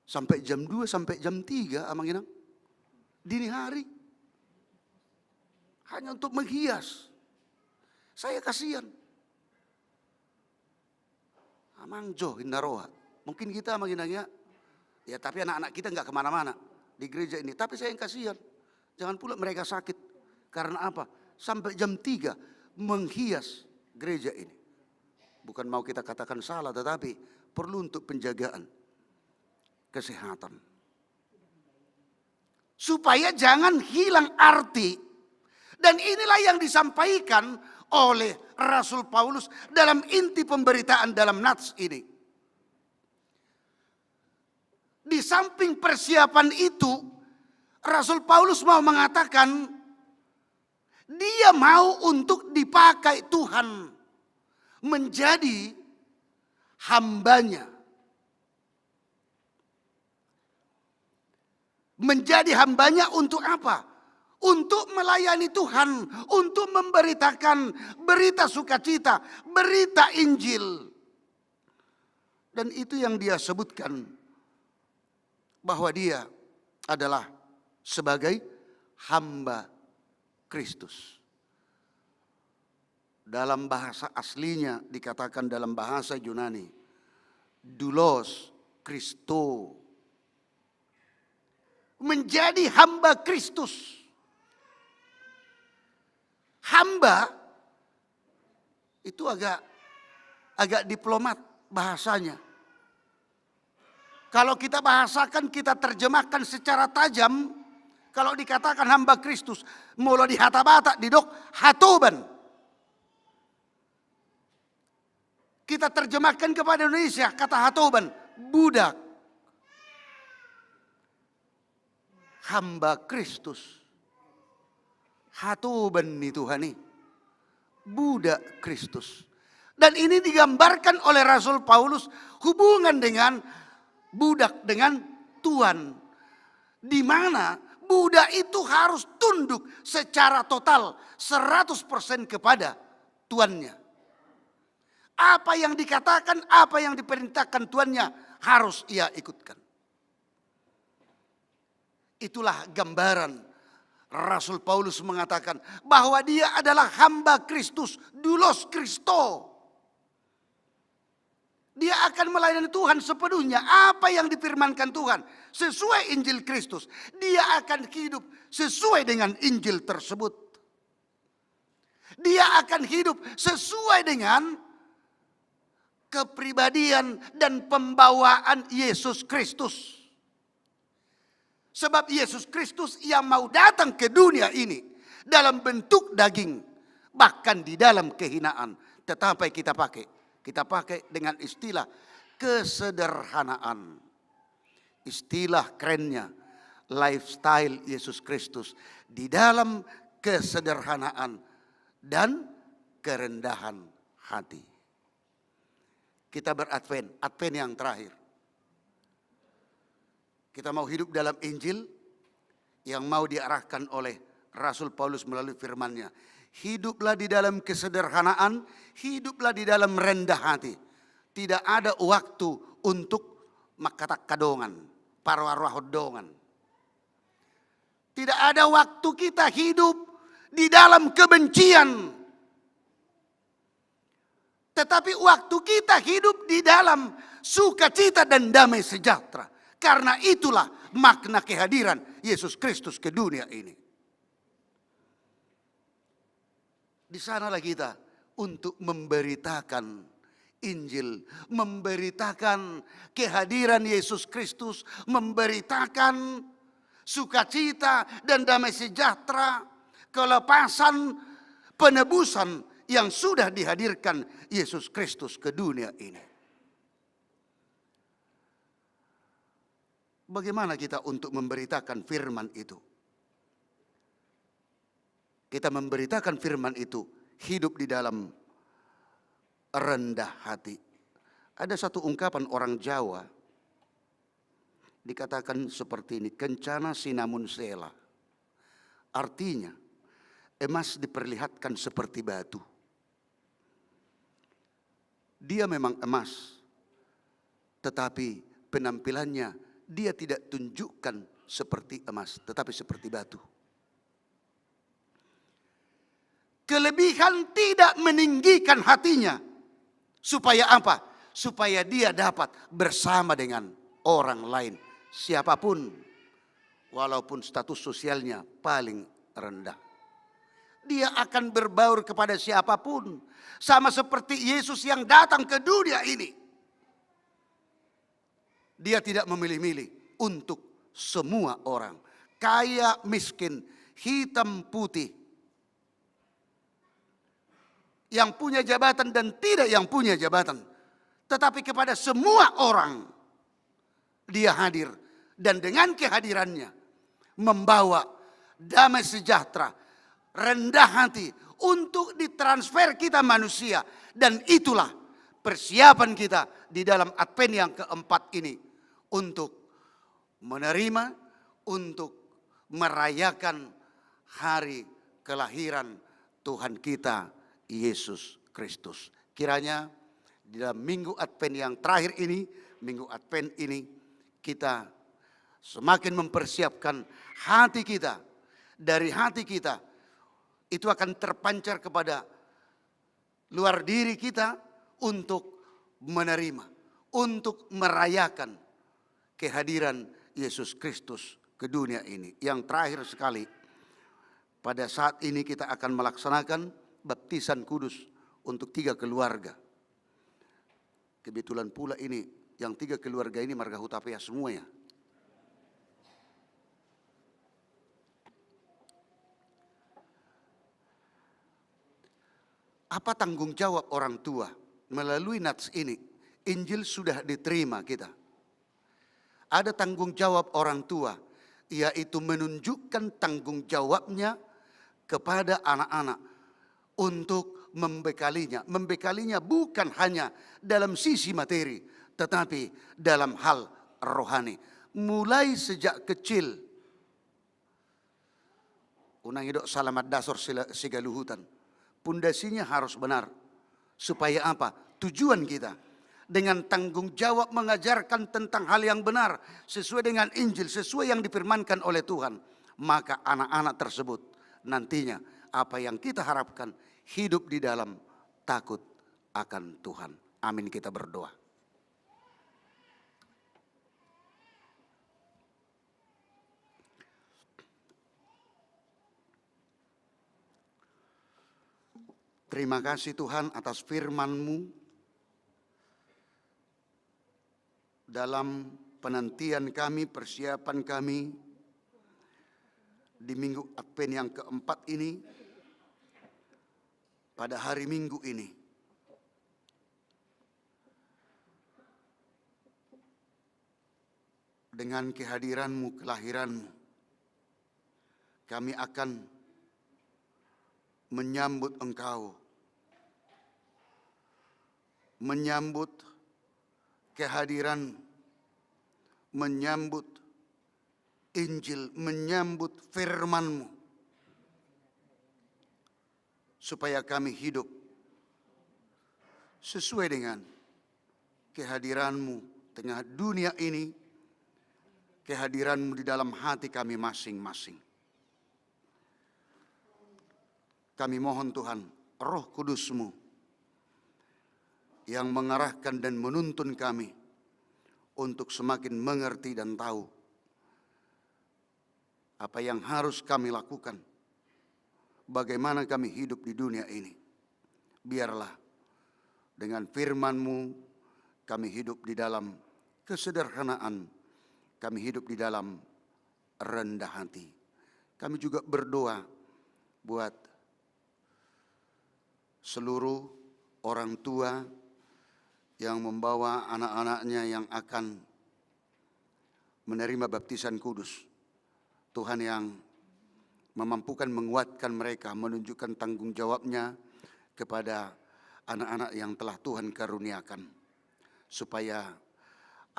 Sampai jam 2, sampai jam 3, Amang Inang. Dini hari. Hanya untuk menghias. Saya kasihan. Amang Jo, Indaroha. Mungkin kita Amang Inangnya, ya tapi anak-anak kita enggak kemana-mana di gereja ini. Tapi saya yang kasihan. Jangan pula mereka sakit. Karena apa? Sampai jam 3 menghias gereja ini. Bukan mau kita katakan salah, tetapi perlu untuk penjagaan kesehatan. Supaya jangan hilang arti. Dan inilah yang disampaikan oleh Rasul Paulus dalam inti pemberitaan dalam Nats ini. Di samping persiapan itu, Rasul Paulus mau mengatakan, dia mau untuk dipakai Tuhan menjadi hambanya. menjadi hambanya untuk apa? Untuk melayani Tuhan, untuk memberitakan berita sukacita, berita Injil. Dan itu yang dia sebutkan, bahwa dia adalah sebagai hamba Kristus. Dalam bahasa aslinya dikatakan dalam bahasa Yunani, doulos Christo. Menjadi hamba Kristus. Hamba itu agak diplomat bahasanya. Kalau kita bahasakan, kita terjemahkan secara tajam, kalau dikatakan hamba Kristus, mula di hata-bata, di dok hatoban. Kita terjemahkan kepada Indonesia, kata hatoban, budak. Hamba Kristus. Hatoban nih Tuhan nih. Budak Kristus. Dan ini digambarkan oleh Rasul Paulus hubungan dengan budak dengan Tuhan. Di mana budak itu harus tunduk secara total 100% kepada tuannya. Apa yang dikatakan, apa yang diperintahkan tuannya harus ia ikutkan. Itulah gambaran Rasul Paulus mengatakan bahwa dia adalah hamba Kristus, doulos Christo. Dia akan melayani Tuhan sepenuhnya. Apa yang difirmankan Tuhan sesuai Injil Kristus, dia akan hidup sesuai dengan Injil tersebut. Dia akan hidup sesuai dengan kepribadian dan pembawaan Yesus Kristus. Sebab Yesus Kristus yang mau datang ke dunia ini dalam bentuk daging, bahkan di dalam kehinaan, tetapi kita pakai dengan istilah kesederhanaan. Istilah kerennya lifestyle Yesus Kristus di dalam kesederhanaan dan kerendahan hati. Kita beradvent, advent yang terakhir. Kita mau hidup dalam Injil yang mau diarahkan oleh Rasul Paulus melalui firman-Nya. Hiduplah di dalam kesederhanaan, hiduplah di dalam rendah hati. Tidak ada waktu untuk makatak kadongan, parwarwahodongan. Tidak ada waktu kita hidup di dalam kebencian. Tetapi waktu kita hidup di dalam sukacita dan damai sejahtera. Karena itulah makna kehadiran Yesus Kristus ke dunia ini. Di sanalah kita untuk memberitakan Injil, memberitakan kehadiran Yesus Kristus, memberitakan sukacita dan damai sejahtera, kelepasan, penebusan yang sudah dihadirkan Yesus Kristus ke dunia ini. Bagaimana kita untuk memberitakan firman itu? Kita memberitakan firman itu hidup di dalam rendah hati. Ada satu ungkapan orang Jawa dikatakan seperti ini, kencana sinamun sela. Artinya emas diperlihatkan seperti batu. Dia memang emas, tetapi penampilannya dia tidak tunjukkan seperti emas, tetapi seperti batu. Kelebihan tidak meninggikan hatinya. Supaya apa? Supaya dia dapat bersama dengan orang lain. Siapapun, walaupun status sosialnya paling rendah. Dia akan berbaur kepada siapapun. Sama seperti Yesus yang datang ke dunia ini. Dia tidak memilih-milih untuk semua orang. Kaya, miskin, hitam, putih. Yang punya jabatan dan tidak yang punya jabatan. Tetapi kepada semua orang dia hadir. Dan dengan kehadirannya membawa damai sejahtera, rendah hati untuk ditransfer kita manusia. Dan itulah persiapan kita di dalam Advent yang keempat ini. Untuk menerima, untuk merayakan hari kelahiran Tuhan kita Yesus Kristus. Kiranya di dalam minggu Advent yang terakhir ini, minggu Advent ini, kita semakin mempersiapkan hati kita. Dari hati kita itu akan terpancar kepada luar diri kita untuk menerima, untuk merayakan kehadiran Yesus Kristus ke dunia ini. Yang terakhir sekali, pada saat ini kita akan melaksanakan baptisan kudus untuk 3 keluarga. Kebetulan pula ini, yang 3 keluarga ini marga Hutapea semua ya. Apa tanggung jawab orang tua melalui nats ini? Injil sudah diterima kita. Ada tanggung jawab orang tua, yaitu menunjukkan tanggung jawabnya kepada anak-anak untuk membekalinya. Membekalinya bukan hanya dalam sisi materi, tetapi dalam hal rohani. Mulai sejak kecil. Unang idok salamat dasar sigaluhutan. Pundasinya harus benar. Supaya apa? Tujuan kita dengan tanggung jawab mengajarkan tentang hal yang benar sesuai dengan Injil, sesuai yang difirmankan oleh Tuhan. Maka anak-anak tersebut nantinya apa yang kita harapkan hidup di dalam takut akan Tuhan. Amin, kita berdoa. Terima kasih Tuhan atas firman-Mu dalam penantian kami, persiapan kami di minggu Advent yang keempat ini, pada hari Minggu ini. Dengan kehadiran-Mu, kelahiran-Mu, kami akan menyambut Engkau, menyambut kehadiran, menyambut Injil, menyambut firman-Mu, supaya kami hidup sesuai dengan kehadiran-Mu tengah dunia ini, kehadiran-Mu di dalam hati kami masing-masing. Kami mohon Tuhan, Roh Kudus-Mu yang mengarahkan dan menuntun kami untuk semakin mengerti dan tahu apa yang harus kami lakukan, bagaimana kami hidup di dunia ini. Biarlah dengan firman-Mu kami hidup di dalam kesederhanaan, kami hidup di dalam rendah hati. Kami juga berdoa buat seluruh orang tua yang membawa anak-anaknya yang akan menerima baptisan kudus. Tuhan yang memampukan menguatkan mereka, menunjukkan tanggung jawabnya kepada anak-anak yang telah Tuhan karuniakan. Supaya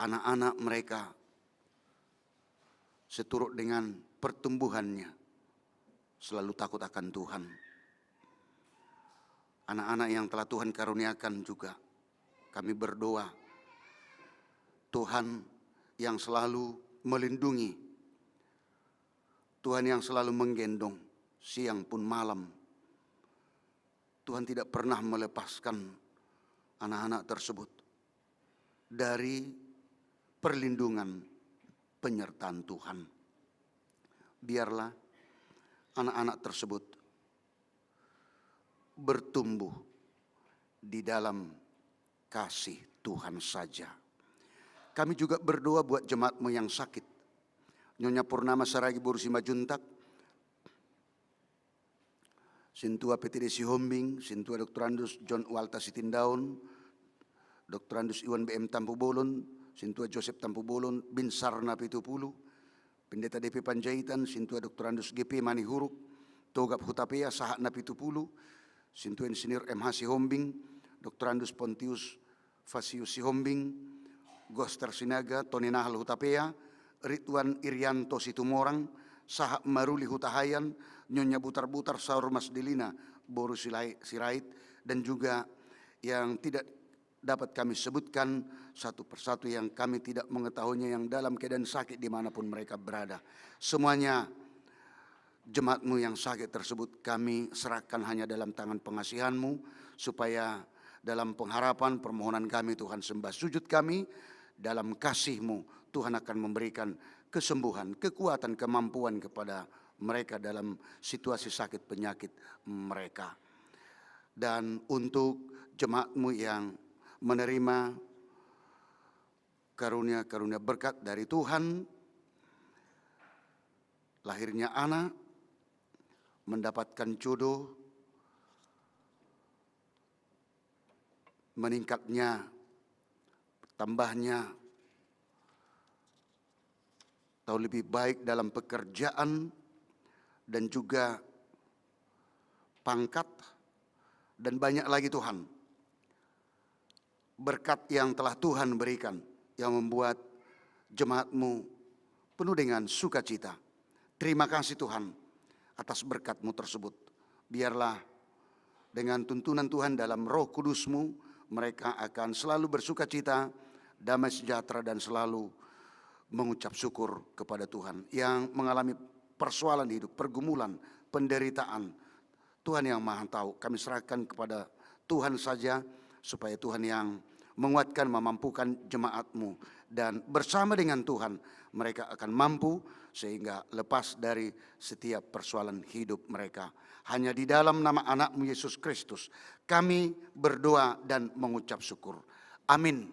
anak-anak mereka seturut dengan pertumbuhannya selalu takut akan Tuhan. Anak-anak yang telah Tuhan karuniakan juga, kami berdoa, Tuhan yang selalu melindungi, Tuhan yang selalu menggendong siang pun malam. Tuhan tidak pernah melepaskan anak-anak tersebut dari perlindungan penyertaan Tuhan. Biarlah anak-anak tersebut bertumbuh di dalam kasih Tuhan saja. Kami juga berdoa buat jemaat-Mu yang sakit. Nyonya Purnama Saragi Borusi Majuntak, Sintua PTD Sihombing, Sintua Dr. Andus John Walta Sitindaun, Dr. Andus Iwan BM Tampu Bolon, Sintua Joseph Tampu Bolon, Bin Sarna Pitupulu, Pendeta DP Panjaitan, Sintua Dr. Andus GP Manihuruk, Togap Hutapea Sahat Napitupulu, Sintua Insinyur MH Sihombing, Dr. Andus Pontius Fasius Sihombing, Goster Sinaga, Tony Nahal Hutapea, Ridwan Irianto Situmorang, Sahab Maruli Hutahayan, Nyonya Butar-Butar Saur Mas Delina Boru Sirait, dan juga yang tidak dapat kami sebutkan satu persatu yang kami tidak mengetahuinya yang dalam keadaan sakit dimanapun mereka berada. Semuanya jemaat-Mu yang sakit tersebut kami serahkan hanya dalam tangan pengasihan-Mu, supaya dalam pengharapan permohonan kami Tuhan, sembah sujud kami, dalam kasih-Mu Tuhan akan memberikan kesembuhan, kekuatan, kemampuan kepada mereka dalam situasi sakit penyakit mereka. Dan untuk jemaat-Mu yang menerima karunia-karunia berkat dari Tuhan, lahirnya anak, mendapatkan jodoh, meningkatnya, tambahnya, atau lebih baik dalam pekerjaan, dan juga pangkat, dan banyak lagi Tuhan. Berkat yang telah Tuhan berikan, yang membuat jemaat-Mu penuh dengan sukacita. Terima kasih Tuhan atas berkat-Mu tersebut. Biarlah dengan tuntunan Tuhan dalam Roh Kudus-Mu, mereka akan selalu bersukacita, damai sejahtera, dan selalu mengucap syukur kepada Tuhan. Yang mengalami persoalan hidup, pergumulan, penderitaan, Tuhan yang Maha Tahu, kami serahkan kepada Tuhan saja, supaya Tuhan yang menguatkan, memampukan jemaat-Mu, dan bersama dengan Tuhan mereka akan mampu sehingga lepas dari setiap persoalan hidup mereka. Hanya di dalam nama anak-Mu Yesus Kristus kami berdoa dan mengucap syukur. Amin.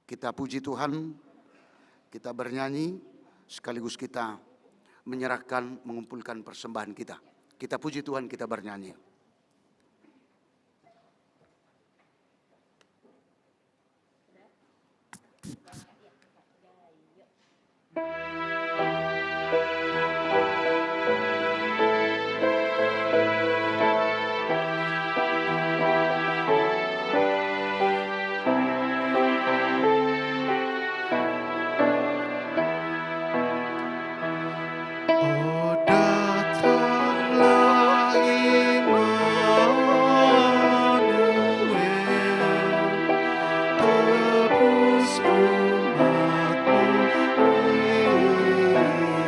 Kita puji Tuhan, kita bernyanyi, sekaligus kita menyerahkan, mengumpulkan persembahan kita. Kita puji Tuhan, kita bernyanyi. Oh datanglah Immanuel, tebus umat-Mu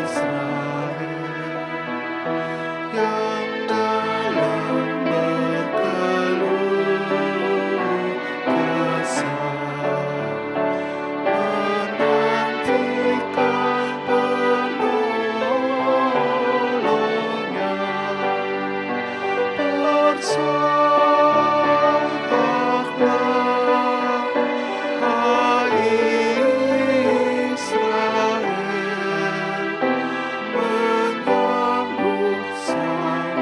Israel, yang dalam berkeluh kesah menantikan penolongnya. Bersoraklah, hai Israel, menyambut Sang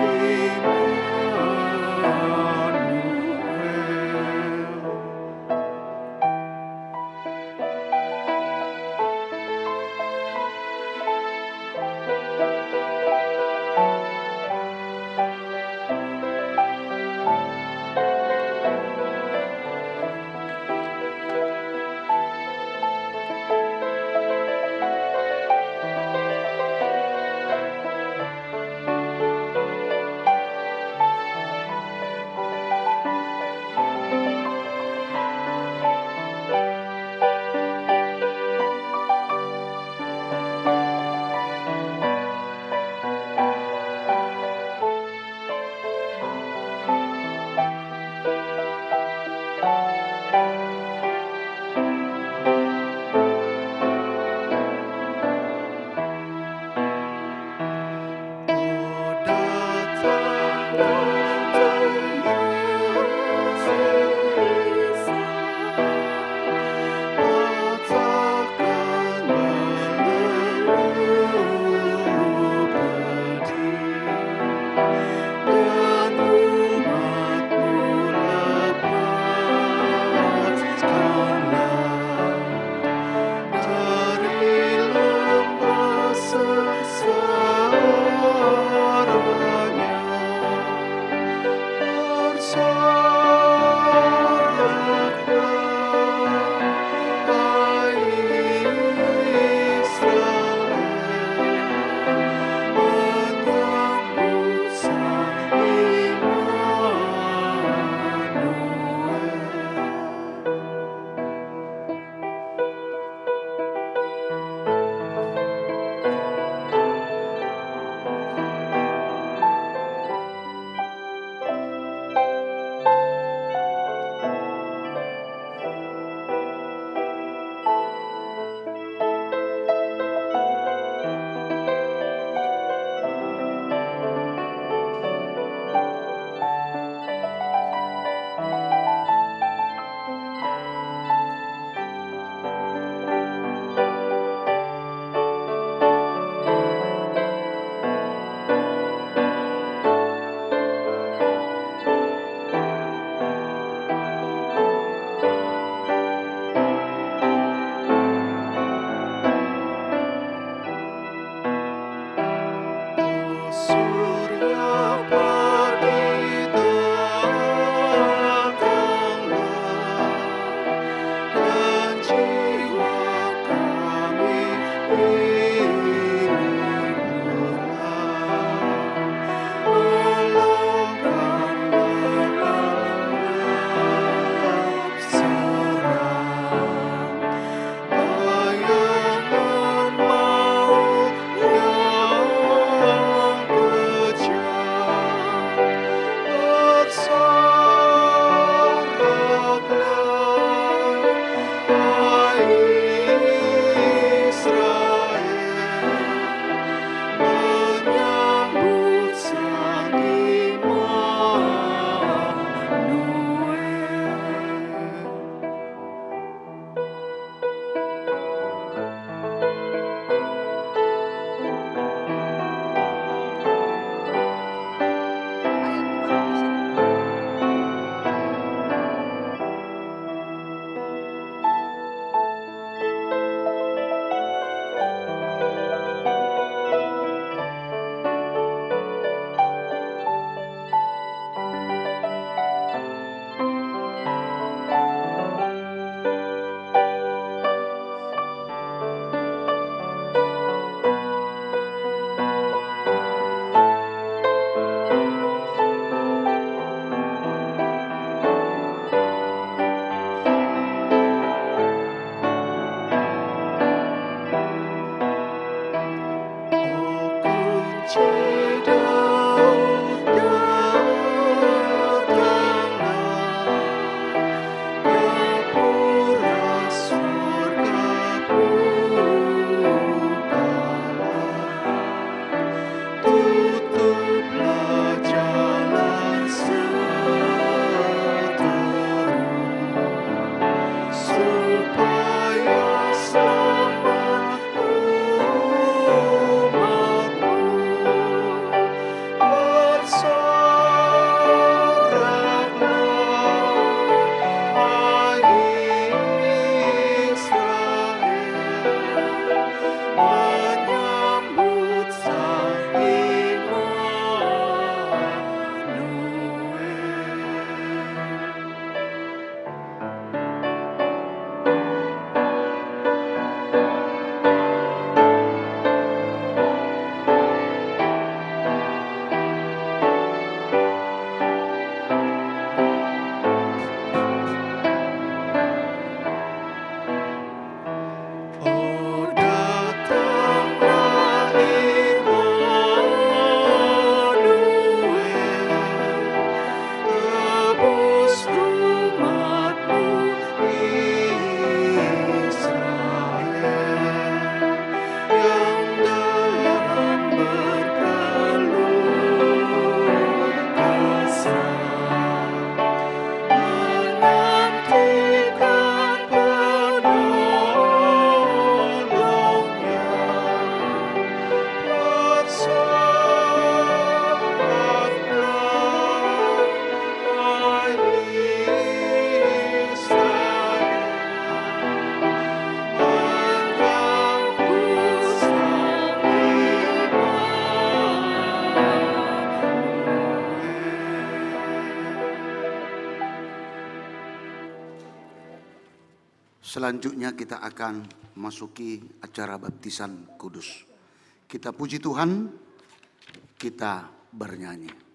Selanjutnya kita akan masuki acara baptisan kudus. Kita puji Tuhan, kita bernyanyi.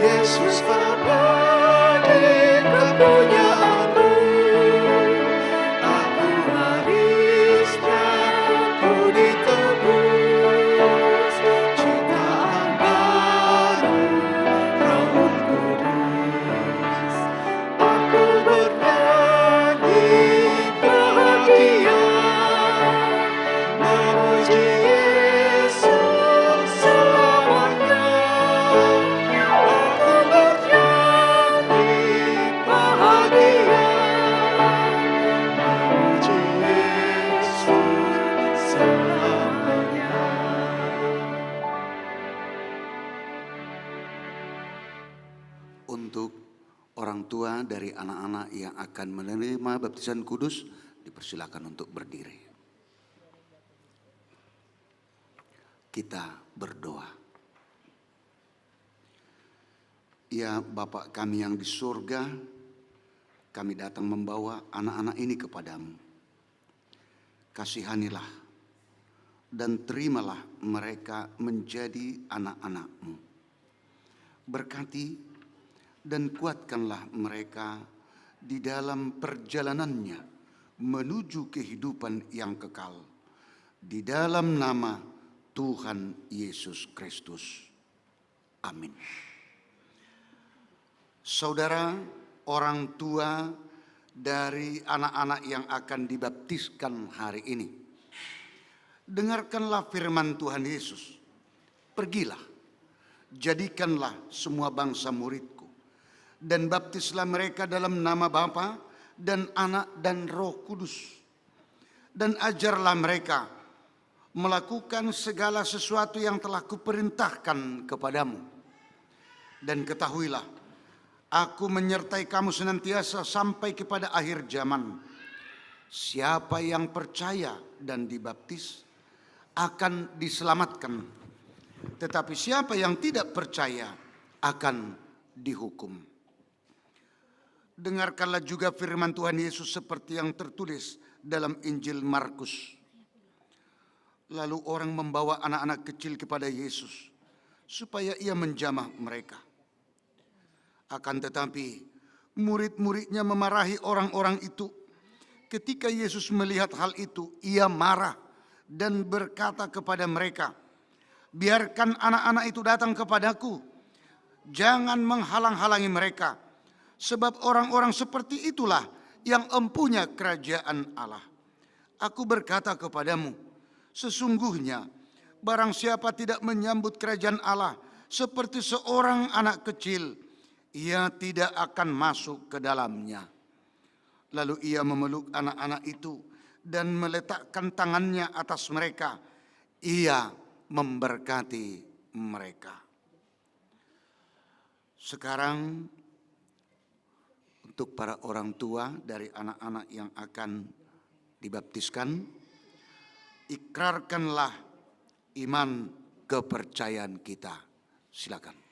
Yesus abadi kepunyaanku, aku warisnya, ku ditebus, ciptaan baru, Roh Kudus. Aku bernyanyi bahagia, memuji Yesus selamanya. Untuk orang tua dari anak-anak yang akan menerima baptisan kudus, dipersilakan untuk berdiri. Kita berdoa. Ya Bapa kami yang di surga, kami datang membawa anak-anak ini kepadamu. Kasihanilah dan terimalah mereka menjadi anak-anak-mu. Berkati dan kuatkanlah mereka di dalam perjalanannya menuju kehidupan yang kekal. Di dalam nama Tuhan Yesus Kristus. Amin. Saudara, orang tua dari anak-anak yang akan dibaptiskan hari ini, dengarkanlah firman Tuhan Yesus. Pergilah, jadikanlah semua bangsa muridku, dan baptislah mereka dalam nama Bapa dan Anak dan Roh Kudus. Dan ajarlah mereka melakukan segala sesuatu yang telah kuperintahkan kepadamu. Dan ketahuilah, aku menyertai kamu senantiasa sampai kepada akhir zaman. Siapa yang percaya dan dibaptis akan diselamatkan, tetapi siapa yang tidak percaya akan dihukum. Dengarkanlah juga firman Tuhan Yesus seperti yang tertulis dalam Injil Markus. Lalu orang membawa anak-anak kecil kepada Yesus supaya ia menjamah mereka. Akan tetapi murid-muridnya memarahi orang-orang itu. Ketika Yesus melihat hal itu, ia marah dan berkata kepada mereka, "Biarkan anak-anak itu datang kepadaku, jangan menghalang-halangi mereka, sebab orang-orang seperti itulah yang empunya kerajaan Allah. Aku berkata kepadamu, sesungguhnya barang siapa tidak menyambut kerajaan Allah seperti seorang anak kecil, ia tidak akan masuk ke dalamnya." Lalu ia memeluk anak-anak itu dan meletakkan tangannya atas mereka. Ia memberkati mereka. Sekarang untuk para orang tua dari anak-anak yang akan dibaptiskan, ikrarkanlah iman kepercayaan kita. Silakan.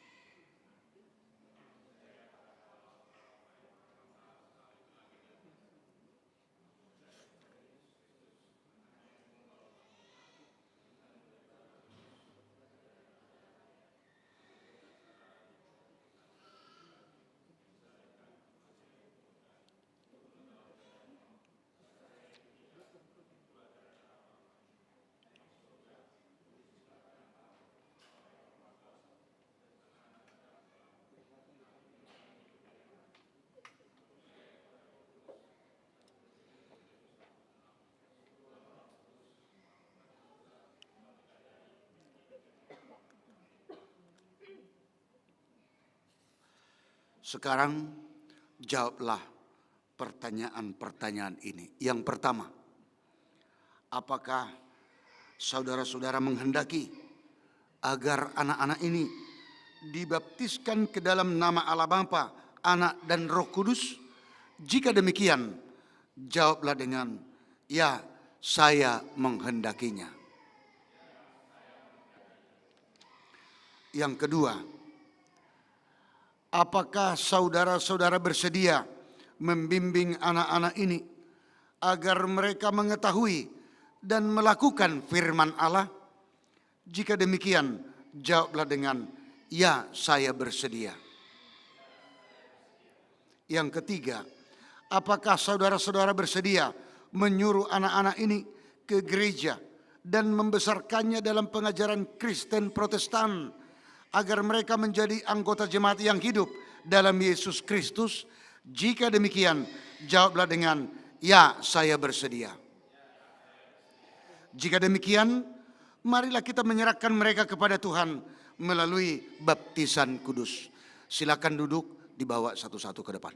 Sekarang jawablah pertanyaan-pertanyaan ini. Yang pertama, apakah saudara-saudara menghendaki agar anak-anak ini dibaptiskan ke dalam nama Allah Bapa, Anak, dan Roh Kudus? Jika demikian, jawablah dengan, ya, saya menghendakinya. Yang kedua, apakah saudara-saudara bersedia membimbing anak-anak ini agar mereka mengetahui dan melakukan firman Allah? Jika demikian, jawablah dengan, ya, saya bersedia. Yang ketiga, apakah saudara-saudara bersedia menyuruh anak-anak ini ke gereja dan membesarkannya dalam pengajaran Kristen Protestan agar mereka menjadi anggota jemaat yang hidup dalam Yesus Kristus? Jika demikian, jawablah dengan, ya, saya bersedia. Jika demikian, marilah kita menyerahkan mereka kepada Tuhan melalui baptisan kudus. Silakan duduk, dibawa satu-satu ke depan.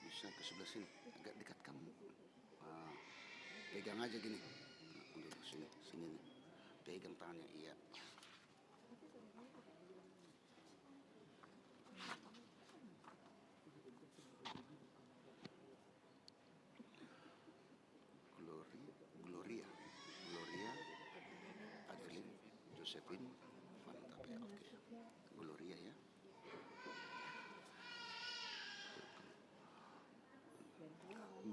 Bisa ke sebelah sini, agak dekat kamu. Pegang aja gini. Sini, sini. Pegang tangannya, iya. Gloria, Adeline, Josephine, Van Tapia, oke. Gloria ya.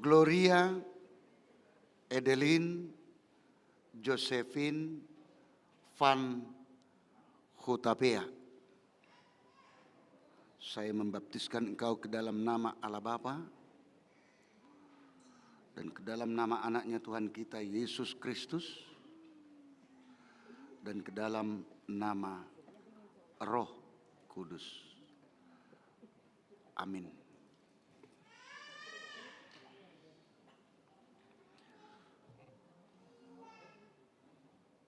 Gloria, Adeline, Josephine, Van Hutapea. Saya membaptiskan engkau ke dalam nama Allah Bapa dan ke dalam nama anaknya Tuhan kita Yesus Kristus dan ke dalam nama Roh Kudus. Amin.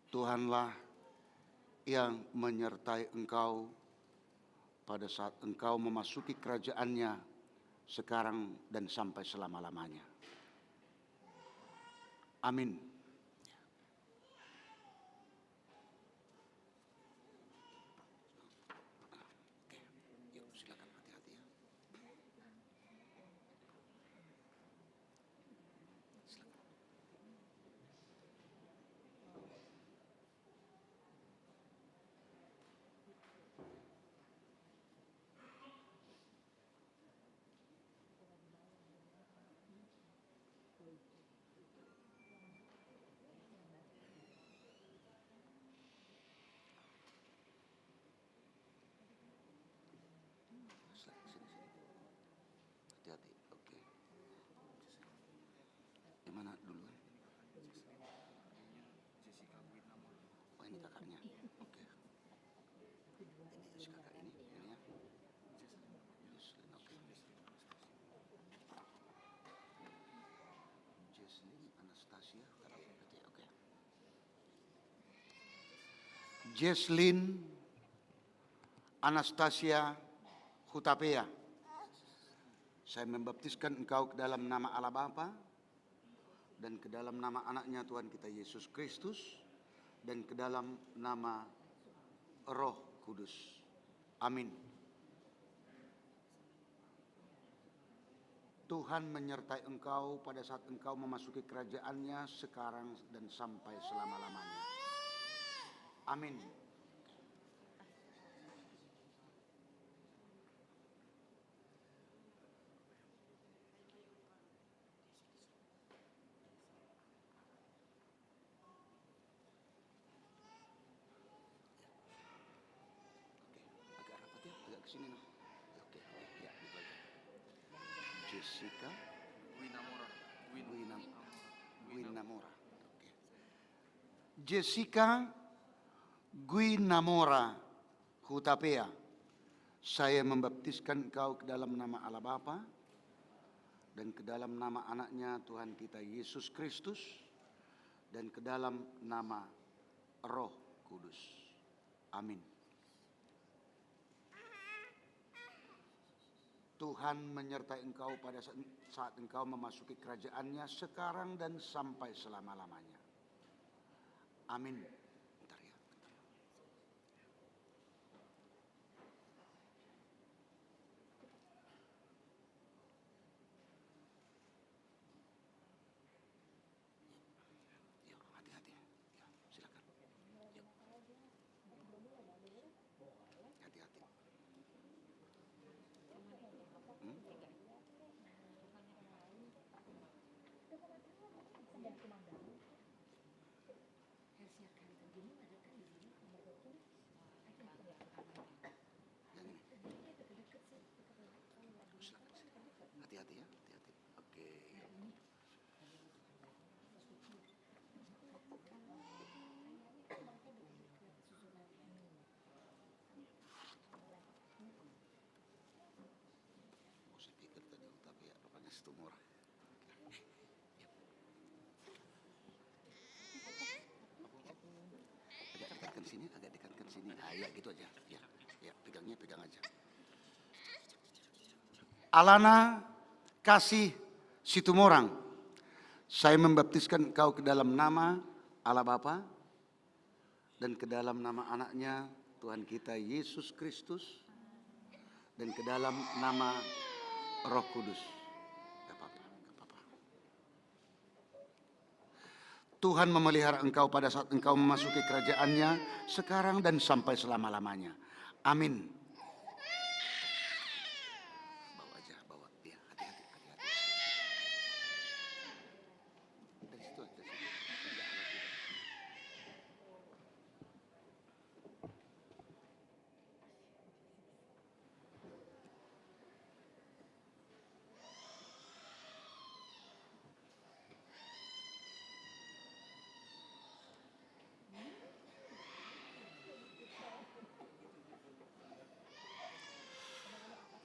Tuhanlah yang menyertai engkau pada saat engkau memasuki kerajaan-Nya sekarang dan sampai selama-lamanya. Amin. Oke, yuk silakan hati-hati ya. Hati-hati, oke. Yang mana dulu? Oh, ini kakaknya. Oke. Ini si kakak ini ya. Jesslyn, oke. Jesslyn Anastasia, oke. Jesslyn Anastasia Hutapea. Saya membaptiskan engkau ke dalam nama Allah Bapa dan ke dalam nama anaknya Tuhan kita Yesus Kristus dan ke dalam nama Roh Kudus. Amin. Tuhan menyertai engkau pada saat engkau memasuki kerajaan-Nya sekarang dan sampai selama-lamanya. Amin. Sini nah. Oke, ya itu aja. Jessica Guinamora. Oke. Jessica Guinamora Hutapea. Saya membaptiskan engkau ke dalam nama Allah Bapa dan ke dalam nama anaknya Tuhan kita Yesus Kristus, dan ke dalam nama Roh Kudus. Amin. Tuhan menyertai engkau pada saat engkau memasuki kerajaan-Nya sekarang dan sampai selama-lamanya. Amin. Bentar ya, bentar. Yuk, hati-hati. Ya, silakan. Yuk. Hati-hati. Hati-hati ya, hati-hati. Oke. Oh, saya pikir tadi tapi ya rupanya situ murah. Agak dekatkan sini, agak dekatkan sini. Ah, ya gitu aja. Ya, ya pegangnya pegang aja. Alana Kasih Situmorang, saya membaptiskan engkau ke dalam nama Allah Bapa dan ke dalam nama anaknya Tuhan kita Yesus Kristus dan ke dalam nama Roh Kudus. Gak apa-apa, gak apa-apa. Tuhan memelihara engkau pada saat engkau memasuki kerajaan-Nya sekarang dan sampai selama-lamanya. Amin.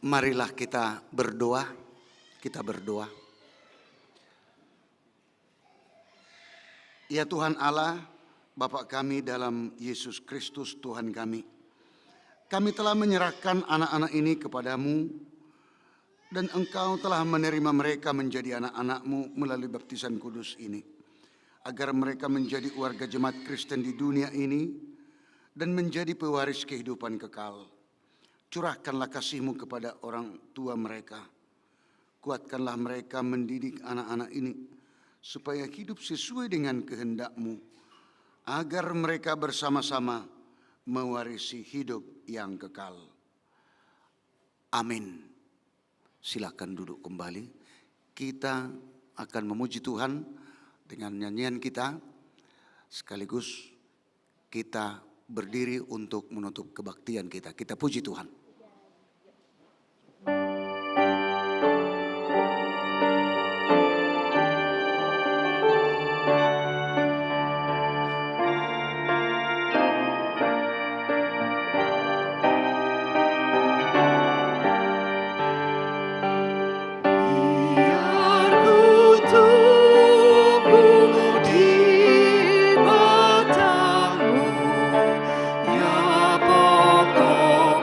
Marilah kita berdoa, Ya Tuhan Allah, Bapa kami dalam Yesus Kristus Tuhan kami telah menyerahkan anak-anak ini kepadamu, dan Engkau telah menerima mereka menjadi anak-anak-Mu melalui baptisan kudus ini, agar mereka menjadi warga jemaat Kristen di dunia ini, dan menjadi pewaris kehidupan kekal. Curahkanlah kasih-Mu kepada orang tua mereka. Kuatkanlah mereka mendidik anak-anak ini supaya hidup sesuai dengan kehendak-Mu, agar mereka bersama-sama mewarisi hidup yang kekal. Amin. Silakan duduk kembali. Kita akan memuji Tuhan dengan nyanyian kita, sekaligus kita berdiri untuk menutup kebaktian kita. Kita puji Tuhan. Biar ku tumbuh di batang-Mu, ya pokok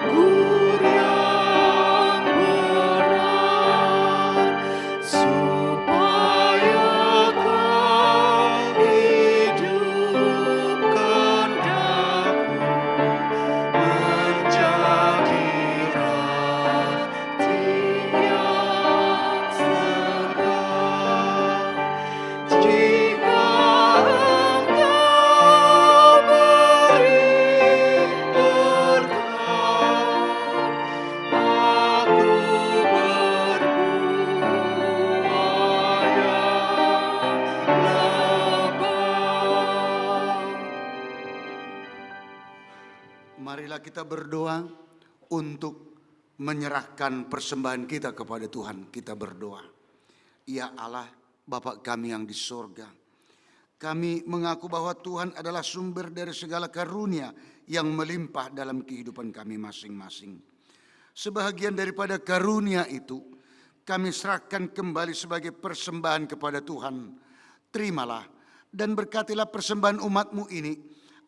anggur yang benar, supaya Kau hidupkan daku menjadi roti yang segar. Jika Engkau beri berkat, aku berbuah yang lebat. Marilah kita berdoa untuk menyerahkan persembahan kita kepada Tuhan. Kita berdoa. Ya Allah, Bapa kami yang di sorga, kami mengaku bahwa Tuhan adalah sumber dari segala karunia yang melimpah dalam kehidupan kami masing-masing. Sebahagian daripada karunia itu kami serahkan kembali sebagai persembahan kepada Tuhan. Terimalah dan berkatilah persembahan umat-Mu ini,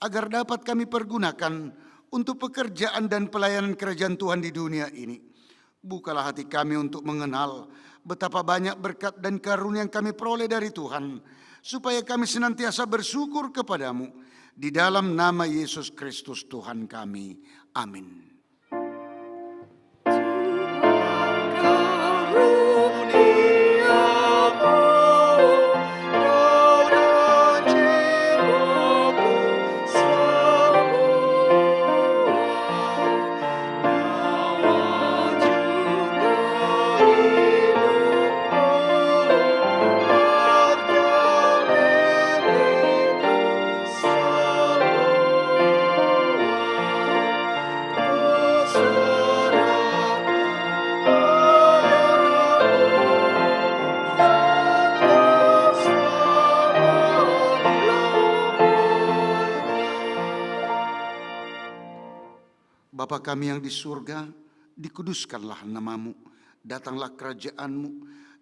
agar dapat kami pergunakan untuk pekerjaan dan pelayanan kerajaan Tuhan di dunia ini. Bukalah hati kami untuk mengenal betapa banyak berkat dan karunia yang kami peroleh dari Tuhan, supaya kami senantiasa bersyukur kepadamu. Di dalam nama Yesus Kristus Tuhan kami. Amin. Bapa kami yang di surga, dikuduskanlah namamu, datanglah kerajaanmu,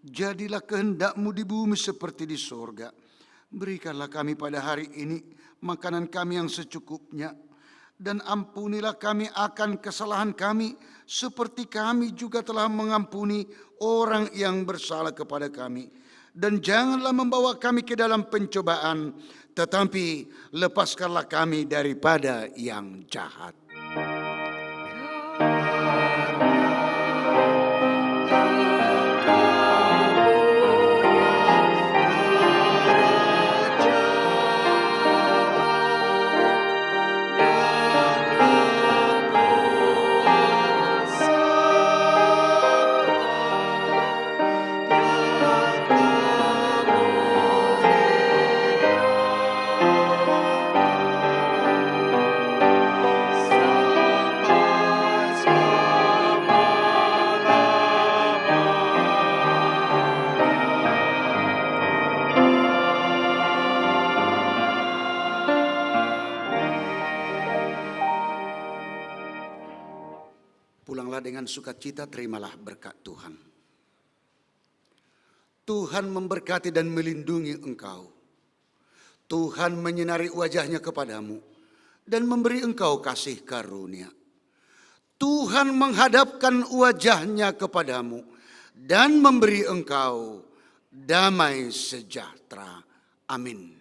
jadilah kehendak-Mu di bumi seperti di surga. Berikanlah kami pada hari ini makanan kami yang secukupnya, dan ampunilah kami akan kesalahan kami, seperti kami juga telah mengampuni orang yang bersalah kepada kami. Dan janganlah membawa kami ke dalam pencobaan, tetapi lepaskanlah kami daripada yang jahat. Pulanglah dengan sukacita, terimalah berkat Tuhan. Tuhan memberkati dan melindungi engkau. Tuhan menyinari wajahnya kepadamu dan memberi engkau kasih karunia. Tuhan menghadapkan wajahnya kepadamu dan memberi engkau damai sejahtera. Amin.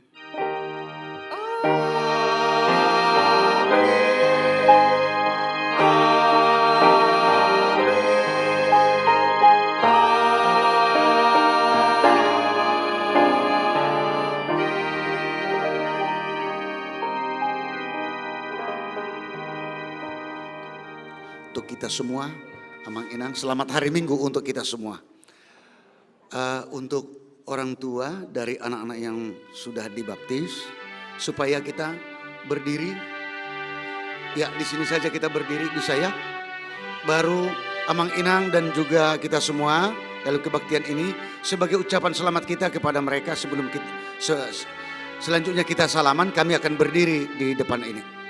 Untuk kita semua, Amang Inang, selamat hari Minggu untuk kita semua. Untuk orang tua dari anak-anak yang sudah dibaptis, supaya kita berdiri. Ya, di sini saja kita berdiri, bisa ya. Baru Amang Inang dan juga kita semua dalam kebaktian ini sebagai ucapan selamat kita kepada mereka sebelum kita, selanjutnya kita salaman, kami akan berdiri di depan ini.